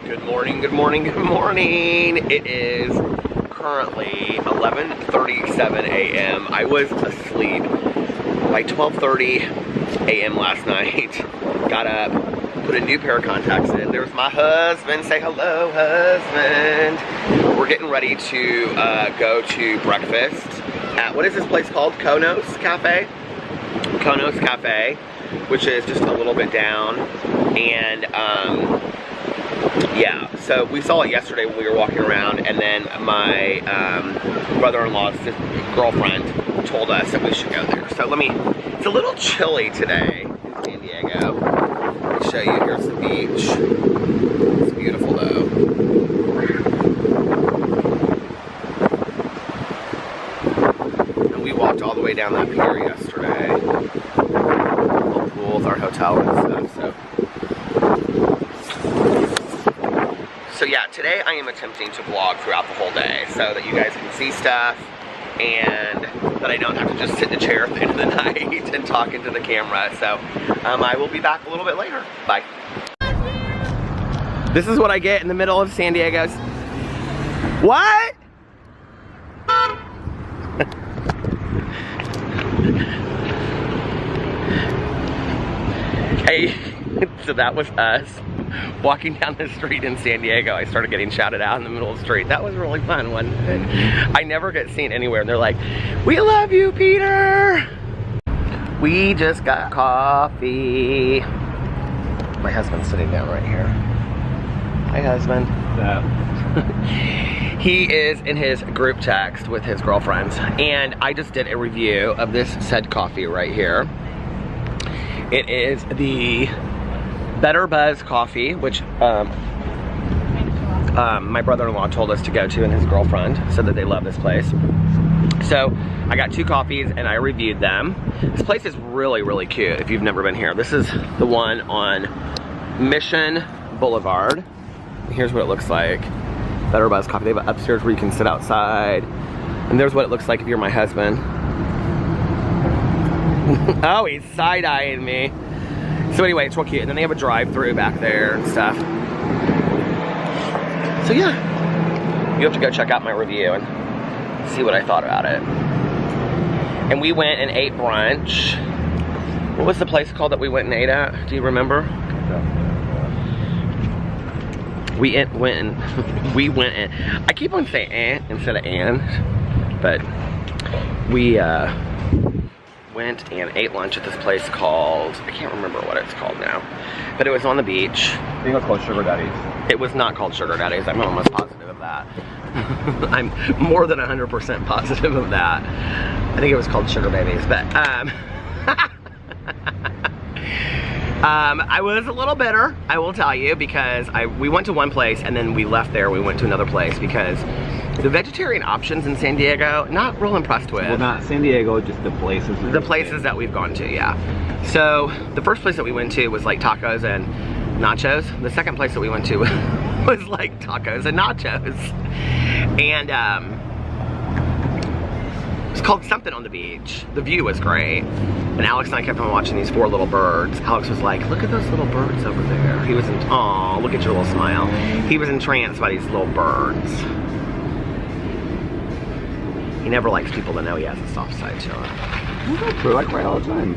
Good morning, good morning, good morning. It is currently 11:37 a.m. I was asleep by 12:30 a.m. last night. Got up, put a new pair of contacts in. There's my husband. Say hello, husband. We're getting ready to go to breakfast at, what is this place called? Konos Cafe? Konos Cafe, which is just a little bit down. And yeah, so we saw it yesterday when we were walking around, and then my brother-in-law's girlfriend told us that we should go there. So it's a little chilly today in San Diego. Let me show you, here's the beach. It's beautiful though. And we walked all the way down that pier yesterday. Little pool with our hotel and stuff, So yeah, today I am attempting to vlog throughout the whole day so that you guys can see stuff and that I don't have to just sit in a chair at the end of the night and talk into the camera. So I will be back a little bit later. Bye. This is what I get in the middle of San Diego's. What? Hey, so that was us. Walking down the street in San Diego, I started getting shouted out in the middle of the street. That was really fun, wasn't it? I never get seen anywhere, and they're like, "We love you, Peter!" We just got coffee. My husband's sitting down right here. Hi, husband. He is in his group text with his girlfriends, and I just did a review of this Sept coffee right here. It is the Better Buzz coffee, which my brother-in-law told us to go to, and his girlfriend said that they love this place. So I got 2 coffees and I reviewed them. This place is really, really cute if you've never been here. This is the one on Mission Boulevard. Here's what it looks like. Better Buzz coffee. They have upstairs where you can sit outside. And there's what it looks like if you're my husband. Oh, he's side-eyeing me. So anyway, it's real cute. And then they have a drive-through back there and stuff. So yeah, you have to go check out my review and see what I thought about it. And we went and ate brunch. What was the place called that we went and ate at? Do you remember? We went and I keep on saying instead of and, but we went and ate lunch at this place called, I can't remember what it's called now, but it was on the beach. I think it was called Sugar Daddy's. It was not called Sugar Daddy's. I'm almost positive of that. I'm more than 100% positive of that. I think it was called Sugar Babies, but I was a little bitter, I will tell you, because we went to one place and then we left there, we went to another place because the vegetarian options in San Diego, not real impressed with. Well, not San Diego, just the places. The places that we've gone to, yeah. So the first place that we went to was like tacos and nachos. The second place that we went to was like tacos and nachos. And it's called something on the beach. The view was great. And Alex and I kept on watching these 4 little birds. Alex was like, look at those little birds over there. He was aw, look at your little smile. He was entranced by these little birds. He never likes people to know he has a soft side to him. That's true, I cry all the time.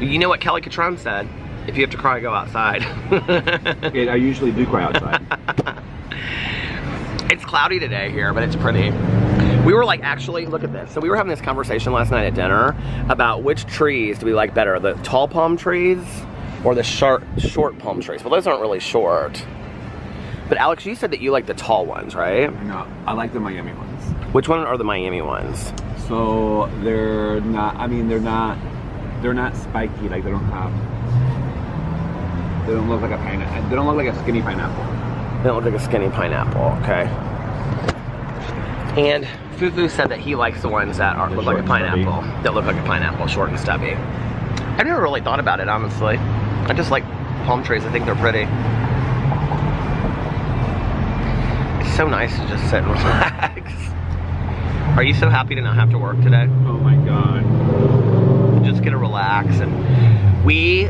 You know what Kelly Catrone said? If you have to cry, go outside. Yeah, I usually do cry outside. It's cloudy today here, but it's pretty. We were like, actually, look at this. So we were having this conversation last night at dinner about which trees do we like better, the tall palm trees or the short palm trees. Well, those aren't really short. But Alex, you said that you like the tall ones, right? No, I like the Miami ones. Which one are the Miami ones? So they're not, I mean, they're not spiky, like they don't look like a pineapple. They don't look like a skinny pineapple. They don't look like a skinny pineapple, okay. And Fufu said that he likes the ones that look like a pineapple. That look like a pineapple, short and stubby. I've never really thought about it, honestly. I just like palm trees, I think they're pretty. It's so nice to just sit and relax. Are you so happy to not have to work today? Oh my God. Just get to relax. And we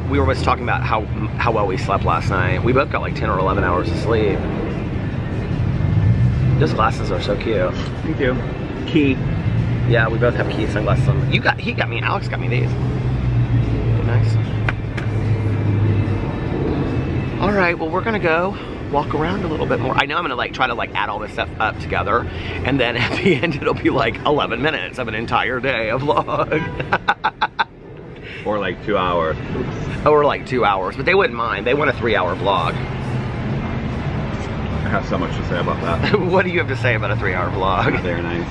we were just talking about how well we slept last night. We both got like 10 or 11 hours of sleep. Those glasses are so cute. Thank you. Key. Yeah, we both have Key sunglasses on. He got me, Alex got me these. Nice. All right, well, we're gonna go walk around a little bit more. I know I'm gonna like try to like add all this stuff up together, and then at the end it'll be like 11 minutes of an entire day of vlog. Or like 2 hours. Oops. Or like 2 hours, but they wouldn't mind. They want a 3-hour vlog. I have so much to say about that. What do you have to say about a 3-hour vlog? They're nice.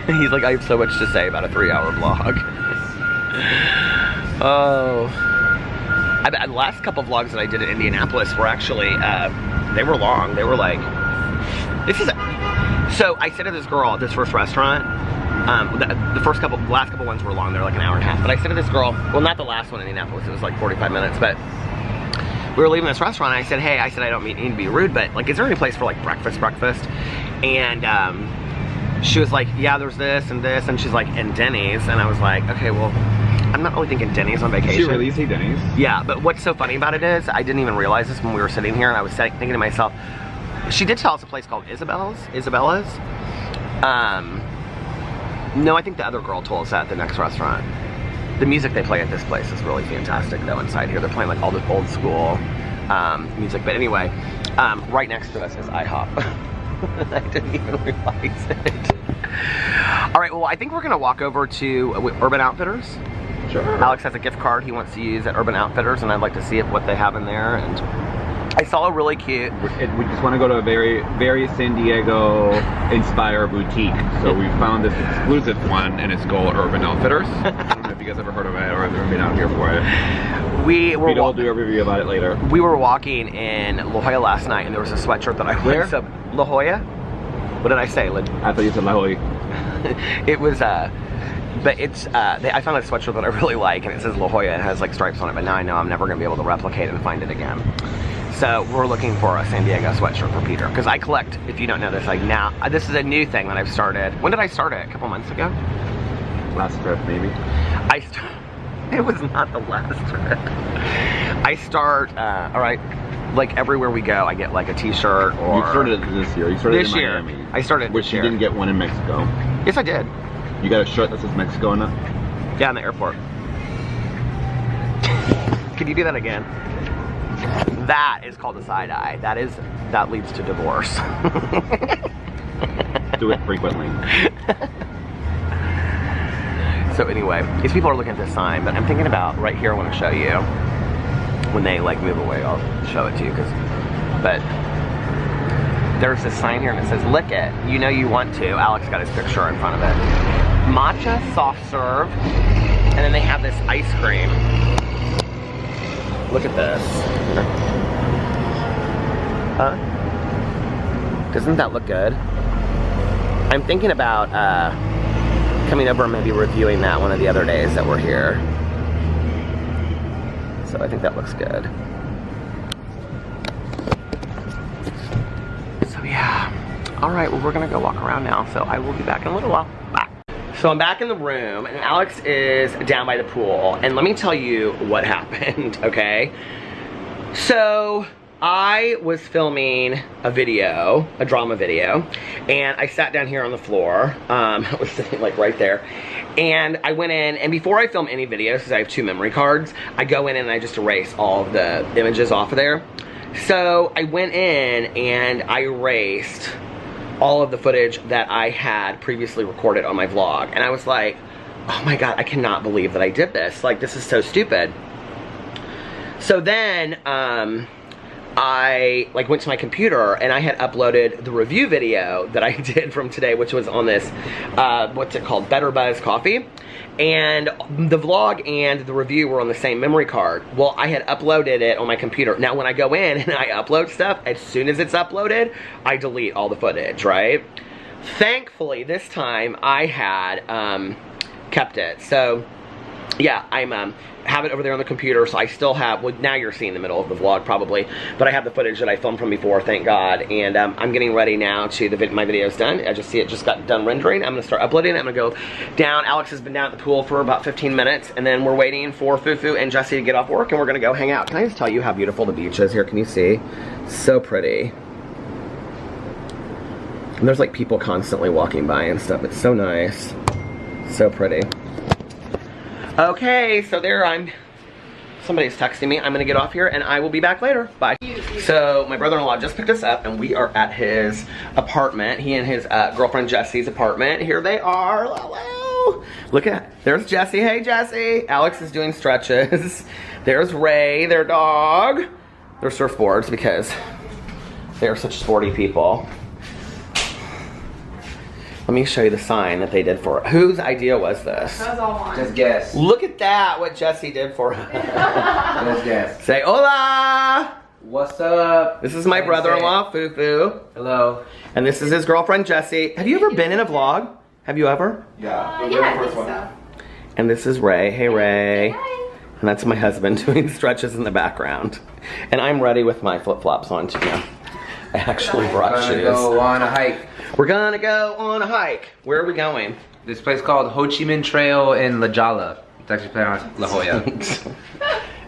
He's like, I have so much to say about a 3-hour vlog. Oh. The last couple vlogs that I did in Indianapolis were actually, they were long. They were like, so I said to this girl at this first restaurant, the last couple ones were long. They're like an hour and a half. But I said to this girl, well, not the last one in Indianapolis. It was like 45 minutes, but we were leaving this restaurant and I said, hey, I don't mean to be rude, but like, is there any place for like breakfast? And she was like, yeah, there's this, and she's like, and Denny's. And I was like, okay, well, I'm not really thinking Denny's on vacation. She really say Denny's? Yeah, but what's so funny about it is, I didn't even realize this when we were sitting here, and I was thinking to myself, she did tell us a place called Isabella's. No, I think the other girl told us that at the next restaurant. The music they play at this place is really fantastic though inside here. They're playing like all the old school music. But anyway, right next to us is IHOP. I didn't even realize it. All right, well, I think we're gonna walk over to Urban Outfitters. Sure. Alex has a gift card he wants to use at Urban Outfitters, and I'd like to see what they have in there. And I saw a really cute. We just want to go to a very, very San Diego inspired boutique. So we found this exclusive one, and it's called Urban Outfitters. I don't know if you guys ever heard of it or ever been out here for it. We'll do a review about it later. We were walking in La Jolla last night, and there was a sweatshirt that I Where? La Jolla? What did I say? I thought you said La Jolla. It was but it's I found a sweatshirt that I really like, and it says La Jolla. It has like stripes on it, but now I know I'm never gonna be able to replicate it and find it again. So we're looking for a San Diego sweatshirt for Peter, because I collect, if you don't know this, like now, this is a new thing that I've started. When did I start it? A couple months ago? Last trip, maybe. It was not the last trip. I start, all right, like everywhere we go, I get like a t-shirt or... You started this year. You started this in year. Miami. I started Which this you year. didn't get one in Mexico. Yes, I did. You got a shirt that says Mexico on it? Yeah, in the airport. Can you do that again? That is called a side-eye. That leads to divorce. Do it frequently. So anyway, these people are looking at this sign, but I'm thinking about right here. I want to show you when they like move away. I'll show it to you, but there's this sign here and it says "Lick it." You know you want to. Alex got his picture in front of it. Matcha soft serve, and then they have this ice cream. Look at this. Huh? Doesn't that look good? I'm thinking about coming over and maybe reviewing that one of the other days that we're here. So I think that looks good. So yeah. All right, well, we're gonna go walk around now. So I will be back in a little while. Bye. So I'm back in the room and Alex is down by the pool. And let me tell you what happened, okay? So I was filming a video, a drama video, and I sat down here on the floor. I was sitting like right there. And I went in, and before I film any videos, because I have 2 memory cards, I go in and I just erase all of the images off of there. So I went in and I erased all of the footage that I had previously recorded on my vlog. And I was like, oh my God, I cannot believe that I did this. Like, this is so stupid. So then, I like went to my computer and I had uploaded the review video that I did from today, which was on this, what's it called? Better Buzz Coffee. And the vlog and the review were on the same memory card. Well, I had uploaded it on my computer. Now, when I go in and I upload stuff, as soon as it's uploaded, I delete all the footage, right? Thankfully, this time I had kept it. So yeah, I'm have it over there on the computer, so I still have, well, now you're seeing the middle of the vlog probably, but I have the footage that I filmed from before, thank God, and I'm getting ready now to, my video's done. I just see it just got done rendering. I'm gonna start uploading it. I'm gonna go down. Alex has been down at the pool for about 15 minutes, and then we're waiting for Fufu and Jesse to get off work, and we're gonna go hang out. Can I just tell you how beautiful the beach is here? Can you see? So pretty. And there's like people constantly walking by and stuff. It's so nice. So pretty. Okay, so there somebody's texting me. I'm gonna get off here and I will be back later. Bye. So my brother-in-law just picked us up and we are at his apartment. He and his girlfriend Jesse's apartment. Here they are. Hello. Look at, there's Jesse. Hey Jesse. Alex is doing stretches. There's Ray, their dog. They're surfboards because they are such sporty people. Let me show you the sign that they did for it. Whose idea was this? That was all mine. Just guess. Look at that, what Jesse did for us. Just guess. Say hola! What's up? This is my brother-in-law, Fufu. Hello. And this is his girlfriend, Jessie. Have you ever been in a vlog? Have you ever? Yeah. Yeah, I think so. And this is Ray. Hey, Ray. Hi. And that's my husband doing stretches in the background. And I'm ready with my flip-flops on, too. I actually brought We're gonna shoes. go on a hike. We're gonna go on a hike. Where are we going? This place called Ho Chi Minh Trail in La Jolla. It's actually pronounced La Jolla.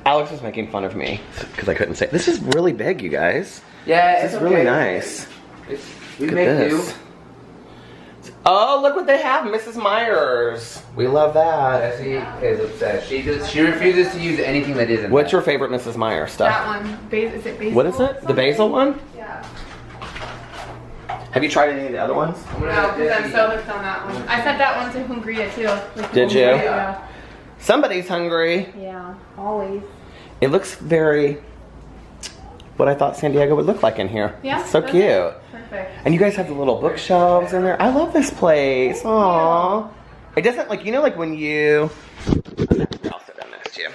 Alex was making fun of me because I couldn't say. This is really big, you guys. Yeah, This is really nice. We Look at make this. do. Oh, look what they have, Mrs. Myers. We love that. Jessie is obsessed. She refuses to use anything that isn't. What's your favorite Mrs. Myers stuff? That one. Is it basil? What is it? The basil one? Yeah. Have you tried any of the other ones? No, because I'm so hooked on that one. I sent that one to Hungria too. Like, Did you? Yeah. Somebody's hungry. Yeah, always. It looks very what I thought San Diego would look like in here. Yeah. It's so that's cute. it. Perfect. And you guys have the little bookshelves in there. I love this place. Aww. It doesn't, like, you know, like when you, I'll sit down next to you.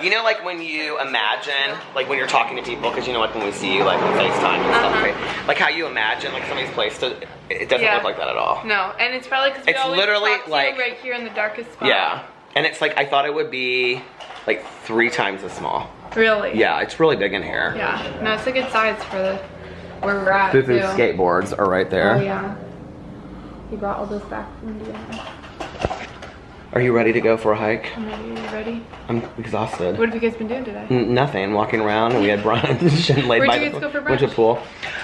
You know, like when you imagine, like when you're talking to people, because you know, like when we see you, like on FaceTime and stuff, right? Like how you imagine, like somebody's place, it doesn't Yeah. look like that at all. No, and it's probably because we It's always literally, talk to you like- right here in the darkest spot. Yeah. And it's like, I thought it would be like 3 times as small. Really? Yeah, it's really big in here. Yeah. No, it's a good size for the where we're at. Fufu's too. skateboards are right there. Oh yeah. He brought all those back from Indiana. Are you ready to go for a hike? I'm ready. Are you ready? I'm exhausted. What have you guys been doing today? Nothing, walking around, and we had brunch and laid Where'd by you the guys go for went to brunch? the pool.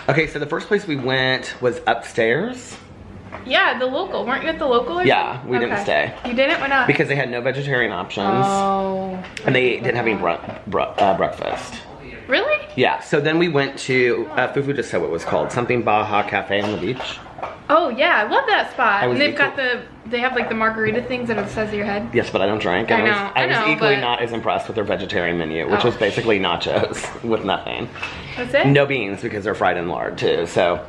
Okay, so the first place we went was upstairs Yeah, the local. Weren't you at the local? Or Yeah, something? we didn't stay. You didn't? Why not? because they had no vegetarian options, Oh. and they didn't have any breakfast. Really? Yeah, so then we went to Fufu just said what it was called, something Baja Cafe on the beach. Oh yeah, I love that spot. I was And they've equal- got they have like the margarita things that are the size of your head. Yes, but I don't drink. And I I was know, equally but- not as impressed with their vegetarian menu, which Oh. was basically nachos with nothing. That's it? No beans because they're fried in lard too. So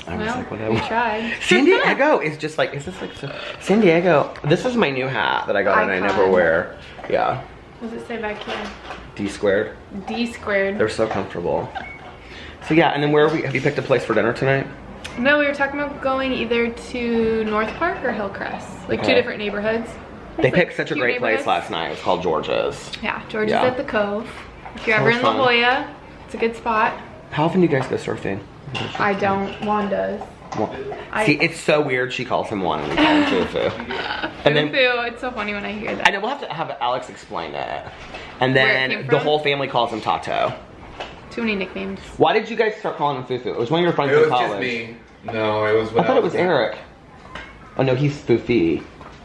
I was Well, like, we whatever. tried. San Diego is just like, is this like so, San Diego? This is my new hat that I got and I never Icon. wear. Yeah, What does it say back here? D squared. D squared. They're so comfortable. So yeah, and then where are we? Have you picked a place for dinner tonight? No, we were talking about going either to North Park or Hillcrest. Like Okay. two different neighborhoods. They There's, like, picked such a cute great place neighborhoods. last night. It was called George's. Yeah, George's Yeah. at the Cove. If you're That ever was in La fun. Jolla, it's a good spot. How often do you guys go surfing? I don't. Juan does. Well, I- see, it's so weird. She calls him one and we call him Fufu. And then Fufu, it's so funny when I hear that. I know we'll have to have Alex explain it. And Where it then came the from? whole family calls him Tato. Too many nicknames. Why did you guys start calling him Fufu? It was one of your friends It in was college. just me. No, it was I when thought it was Eric. Oh no, he's Fufi.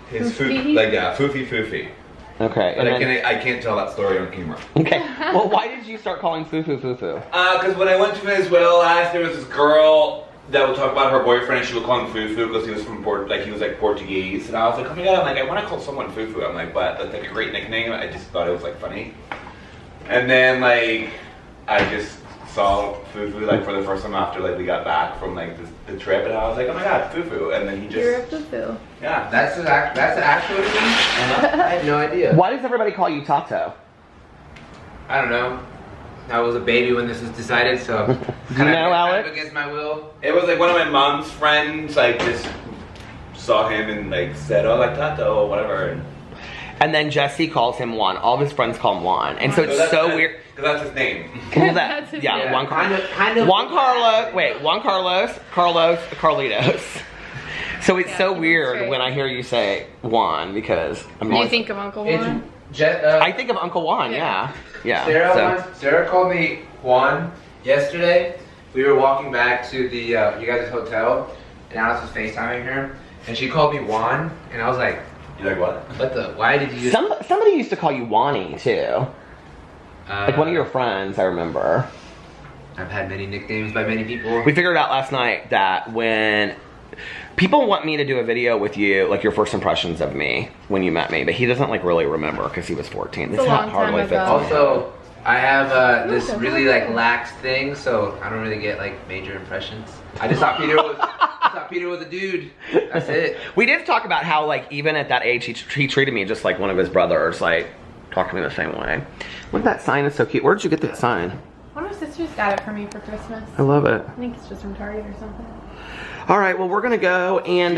His Foofy? like yeah, foofy. Okay. But And then, I can't tell that story on camera. okay. Well, why did you start calling Fufu Fufu? Because when I went to Venezuela last, there was this girl that would talk about her boyfriend, and she would call him Fufu because he was from he was like Portuguese, and I was like, oh my god, I'm like, I want to call someone Fufu. I'm like, but that's like a great nickname. I just thought it was like funny. And then like, I just saw Fufu like for the first time after like we got back from like the trip, and I was like, oh my god, Fufu. And then he You're a just Fufu. yeah. That's the actual name? I had no idea. Why does everybody call you Tato? I don't know. I was a baby when this was decided, so. Do you know, Alex? Against my will. It was like one of my mom's friends like just saw him and like said, oh like Tato or whatever. And then Jesse calls him Juan. All of his friends call him Juan. And so it's so weird. Because that's his name. Well, That's his yeah, name. Juan Kind of. Juan Carlos. Wait, Juan Carlos, Carlitos. So it's so weird right. when I hear you say Juan because I'm Do you always, think of Uncle Juan? I think of Uncle Juan. Yeah. Sarah called me Juan yesterday. We were walking back to the you guys' hotel, and Alice was FaceTiming her, and she called me Juan, and I was like, You like what? what the? Why did you? Somebody used to call you Wani too. Like one of your friends, I remember. I've had many nicknames by many people. We figured out last night that when people want me to do a video with you, like your first impressions of me when you met me, but he doesn't like really remember because he was 14. It's a long time ago. Also, I have this really like lax thing, so I don't really get like major impressions. I just thought Peter was a dude. That's it. We did talk about how like even at that age he treated me just like one of his brothers, like talked to me the same way. Look, that sign is so cute. Where did you get that sign? One of my sisters got it for me for Christmas. I love it. I think it's just from Target or something. All right, well we're gonna go and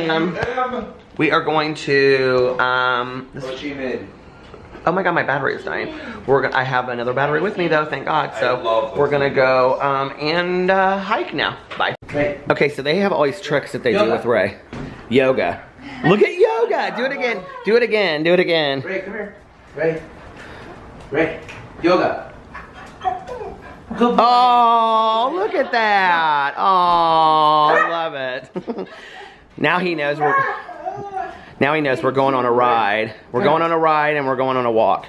we are going to Ho Chi Minh. oh my god, my battery is dying. I have another battery with me though, thank God. I So love we're gonna go and hike now. Bye. Right. Okay, so they have all these tricks that they do with Ray. Yoga. Look at yoga. Do it again. Do it again. Do it again. Ray, come here. Ray. Yoga. Good boy. Oh, look at that. Oh, I love it. Now he knows we're going on a ride. We're going on a ride and we're going on a walk.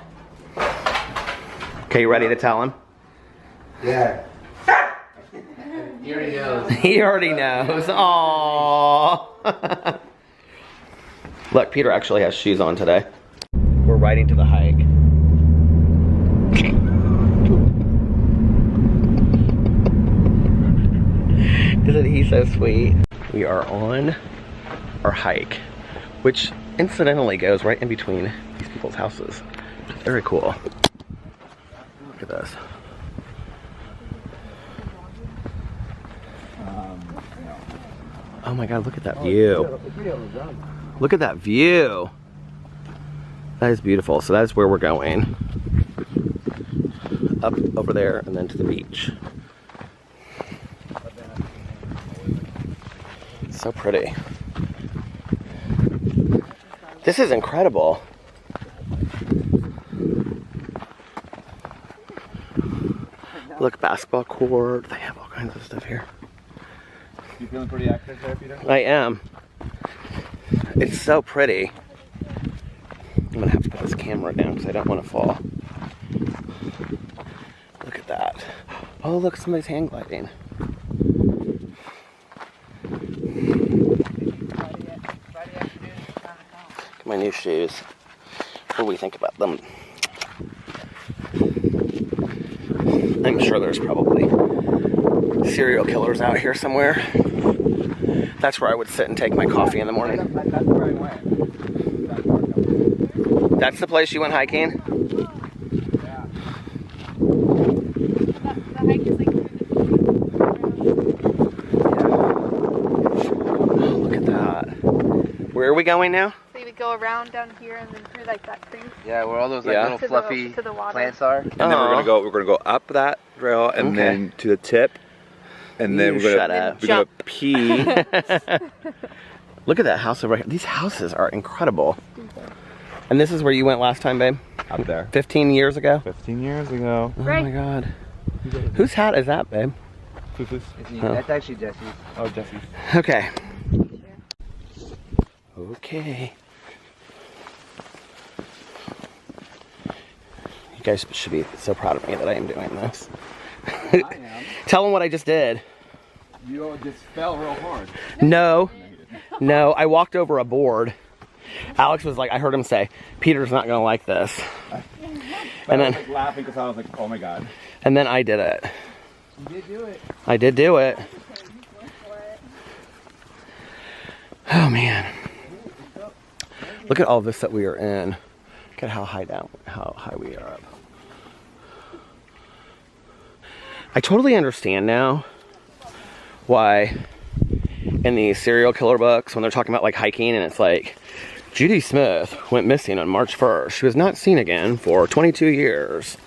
Okay, you ready to tell him? Yeah. He already knows. He already knows. Aww. Look, Peter actually has shoes on today. We're riding to the hike. Isn't he so sweet? We are on our hike, which incidentally goes right in between these people's houses. Very cool. Look at this. Oh my god, look at that view. Look at that view. That is beautiful. So that's where we're going. Up over there and then to the beach. So pretty. This is incredible. Look, basketball court. They have all kinds of stuff here. You feeling pretty active there, Peter? I am. It's so pretty. I'm gonna have to put this camera down because I don't want to fall. Look at that. Oh, look, somebody's hang gliding. Look at my new shoes. What do we think about them? I'm sure there's probably serial killers out here somewhere. That's where I would sit and take my coffee in the morning. That's where I went. That's the place you went hiking? Yeah. The hike is like Oh, look at that. Where are we going now? so you would go around down here and then through like that tree. Yeah, where all those like Yeah. little To the- fluffy to the water. plants are. And then we're gonna go up that trail and Okay. then to the tip. And then You we're shut gonna up. we're gonna Jump. pee. Look at that house over here. These houses are incredible. And this is where you went last time, babe? Up there. 15 years ago? 15 years ago. Oh Right. my god. Whose hat is that, babe? That's actually Jesse's. Oh, Jesse's. Okay. Okay. You guys should be so proud of me that I am doing this. I am. Tell them what I just did. You just fell real hard. No. No, I walked over a board. Alex was like, I heard him say, Peter's not gonna like this. But And I was then, like laughing because I was like, oh my god. and then I did it. You did do it. I did do it. Oh man. Look at all this that we are in. Look at how high we are up. I totally understand now why in these serial killer books when they're talking about like hiking and it's like Judy Smith went missing on March 1st. She was not seen again for 22 years.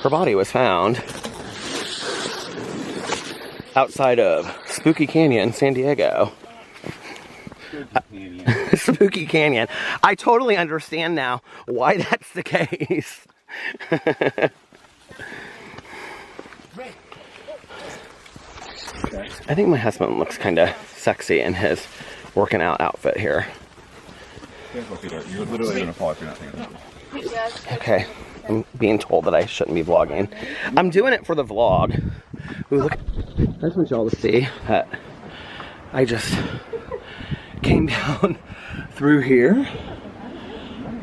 Her body was found outside of Spooky Canyon, San Diego. Spooky Canyon. I totally understand now why that's the case. I think my husband looks kind of sexy in his working out outfit here. You're literally gonna fall if you're not paying attention. Okay, I'm being told that I shouldn't be vlogging. I'm doing it for the vlog. Ooh, look, I just want y'all to see that I just came down through here.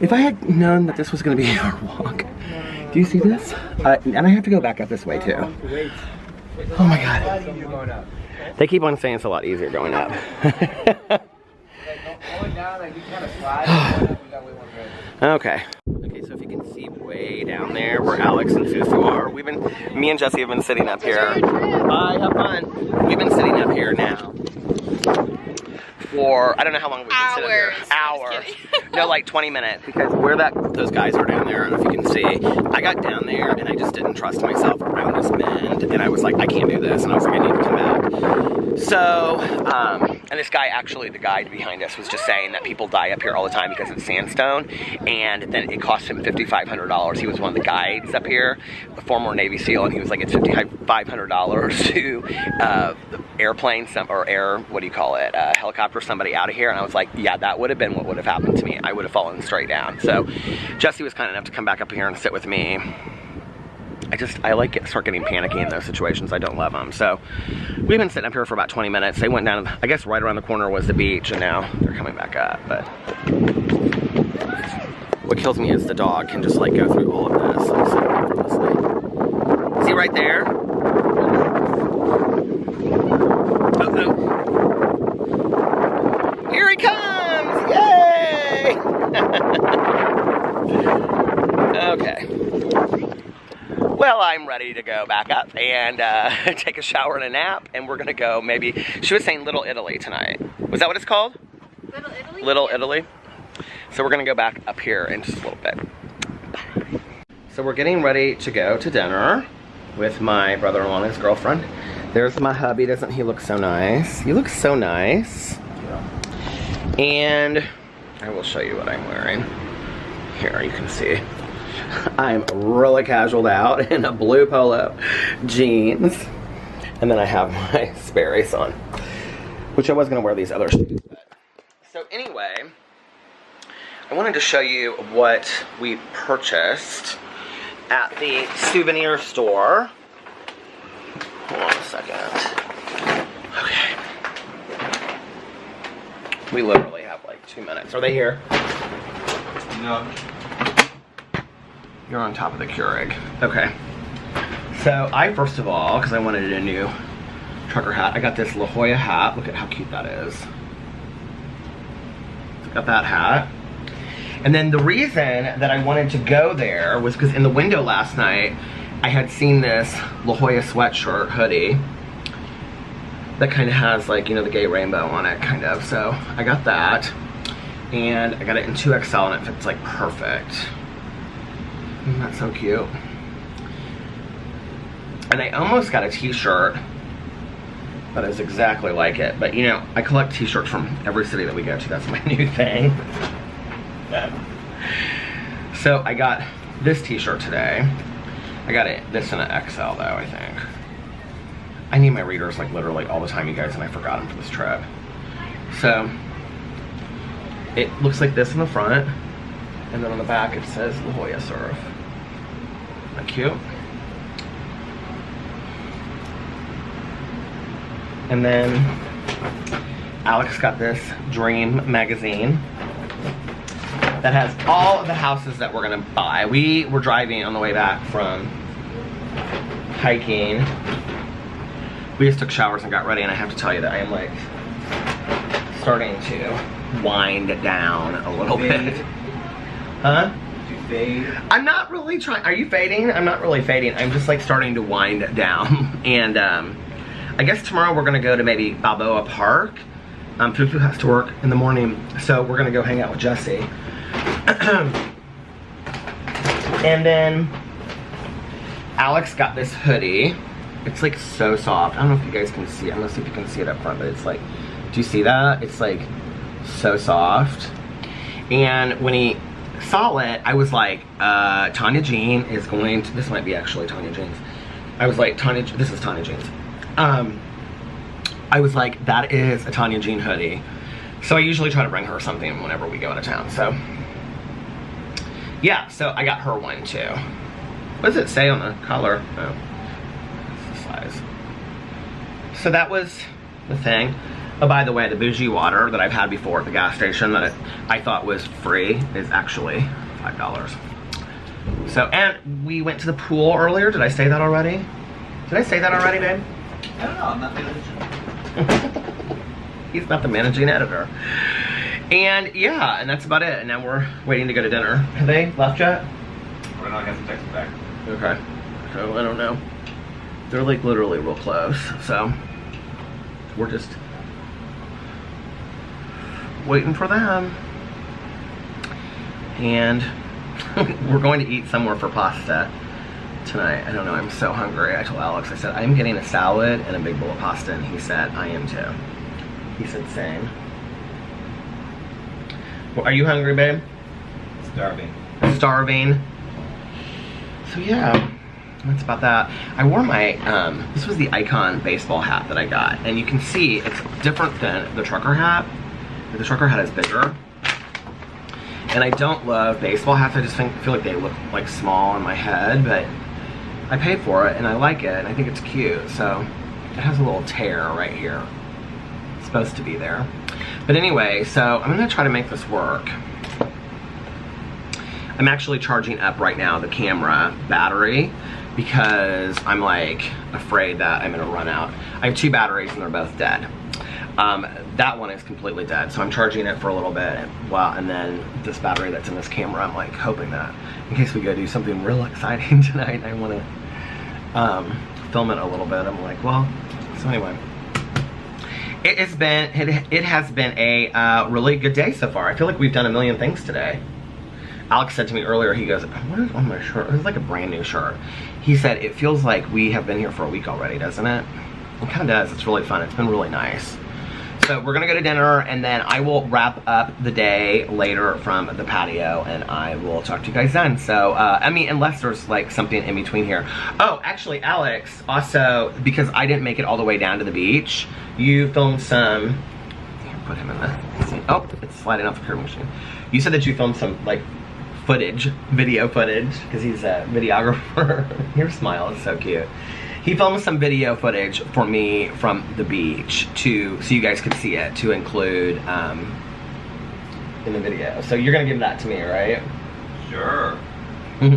If I had known that this was gonna be our walk. Do you see this? And I have to go back up this way too. Oh my God. They keep on saying it's a lot easier going up. Okay. Okay, so if you can see way down there where Alex and Susu are, me and Jesse have been sitting up here. Bye, have fun. We've been sitting up here now for, I don't know how long we've been sitting here. Hours. No, like 20 minutes, because those guys are down there, I don't know if you can see. I got down there and I just didn't trust myself around this bend, and I was like, I can't do this, and I was like, I need to come back. So, and this guy, actually the guide behind us, was just saying that people die up here all the time because it's sandstone, and then it cost him $5,500. He was one of the guides up here, a former Navy SEAL, and he was like, it's $5,500 to airplane, helicopter somebody out of here. And I was like, yeah, that would have been what would have happened to me. I would have fallen straight down. So Jesse was kind enough to come back up here and sit with me. I start getting panicky in those situations. I don't love them. So we've been sitting up here for about 20 minutes. They went down, I guess right around the corner was the beach, and now they're coming back up. But what kills me is the dog can just like go through all of this. Is he right there? Uh-oh. Here he comes! Yay! Okay. Well, I'm ready to go back up and take a shower and a nap, and we're gonna go maybe, she was saying Little Italy tonight. Was that what it's called? Little Italy? Little Italy. So we're gonna go back up here in just a little bit. Bye. So we're getting ready to go to dinner with my brother-in-law and his girlfriend. There's my hubby. Doesn't he look so nice? You look so nice. And I will show you what I'm wearing. Here, you can see. I'm really casualed out in a blue polo, jeans, and then I have my Sperry's on, which I was going to wear these other shoes. So anyway, I wanted to show you what we purchased at the souvenir store. Hold on a second. Okay. We literally have like 2 minutes. Are they here? No. You're on top of the Keurig. Okay. So I, first of all, because I wanted a new trucker hat, I got this La Jolla hat. Look at how cute that is. Got that hat. And then the reason that I wanted to go there was because in the window last night, I had seen this La Jolla sweatshirt hoodie that kind of has, like, you know, the gay rainbow on it, kind of. So I got that, and I got it in 2XL, and it fits like perfect. Isn't that so cute? And I almost got a t-shirt that is exactly like it, but you know, I collect t-shirts from every city that we go to. That's my new thing. So I got this t-shirt today. I got this in an XL though, I think. I need my readers like literally all the time, you guys, and I forgot them for this trip. So it looks like this in the front, and then on the back it says La Jolla Surf. Isn't that cute? And then Alex got this Dream magazine that has all of the houses that we're gonna buy. We were driving on the way back from hiking. We just took showers and got ready, and I have to tell you that I am like starting to wind down a little bit. Huh? Did you fade? I'm not really trying. Are you fading? I'm not really fading. I'm just like starting to wind down. And I guess tomorrow we're gonna go to maybe Balboa Park. Fufu has to work in the morning, so we're gonna go hang out with Jesse. And then Alex got this hoodie. It's like so soft. I don't know if you guys can see it. I'm gonna see if you can see it up front, but it's like, do you see that? It's like so soft. And when he saw it, I was like, Tanya Jean is going to, this might be actually Tanya Jean's. I was like, this is Tanya Jean's. I was like, that is a Tanya Jean hoodie. So I usually try to bring her something whenever we go out of town, so. Yeah, so I got her one too. What does it say on the collar? Oh, it's the size. So that was the thing. Oh, by the way, the bougie water that I've had before at the gas station that I thought was free is actually $5. So, and we went to the pool earlier. Did I say that already? Did I say that already, babe? I don't know, I'm not managing. He's not the managing editor. And yeah, and that's about it. And now we're waiting to go to dinner. Have they left yet? We're not gonna text back. Okay. So I don't know. They're like literally real close. So we're just waiting for them. And we're going to eat somewhere for pasta tonight. I don't know, I'm so hungry. I told Alex, I said, I'm getting a salad and a big bowl of pasta, and he said, I am too. He said, same. Well, are you hungry, babe? Starving. Starving. So yeah, that's about that. I wore my, this was the Icon baseball hat that I got, and you can see it's different than the trucker hat. The trucker hat is bigger. And I don't love baseball hats. I just feel like they look like small in my head, but I paid for it and I like it and I think it's cute. So it has a little tear right here. It's supposed to be there. But anyway, so I'm gonna try to make this work. I'm actually charging up right now the camera battery because I'm like afraid that I'm gonna run out. I have 2 batteries and they're both dead. That one is completely dead, so I'm charging it for a little bit. Wow, and then this battery that's in this camera, I'm like hoping that in case we go do something real exciting tonight, I want to film it a little bit. I'm like, well, so anyway, it has been a really good day so far. I feel like we've done a million things today. Alex said to me earlier, he goes, what is on my shirt? It was like a brand new shirt. He said, it feels like we have been here for a week already, doesn't it? It kind of does. It's really fun. It's been really nice. So we're gonna go to dinner and then I will wrap up the day later from the patio and I will talk to you guys then. So, I mean, unless there's like something in between here. Oh, actually, Alex, also, because I didn't make it all the way down to the beach, you filmed some, here, put him in the, oh, it's sliding off the curving machine. You said that you filmed some like footage, video footage, because he's a videographer. Your smile is so cute. He filmed some video footage for me from the beach so you guys could see it, to include in the video. So you're gonna give that to me, right? Sure. So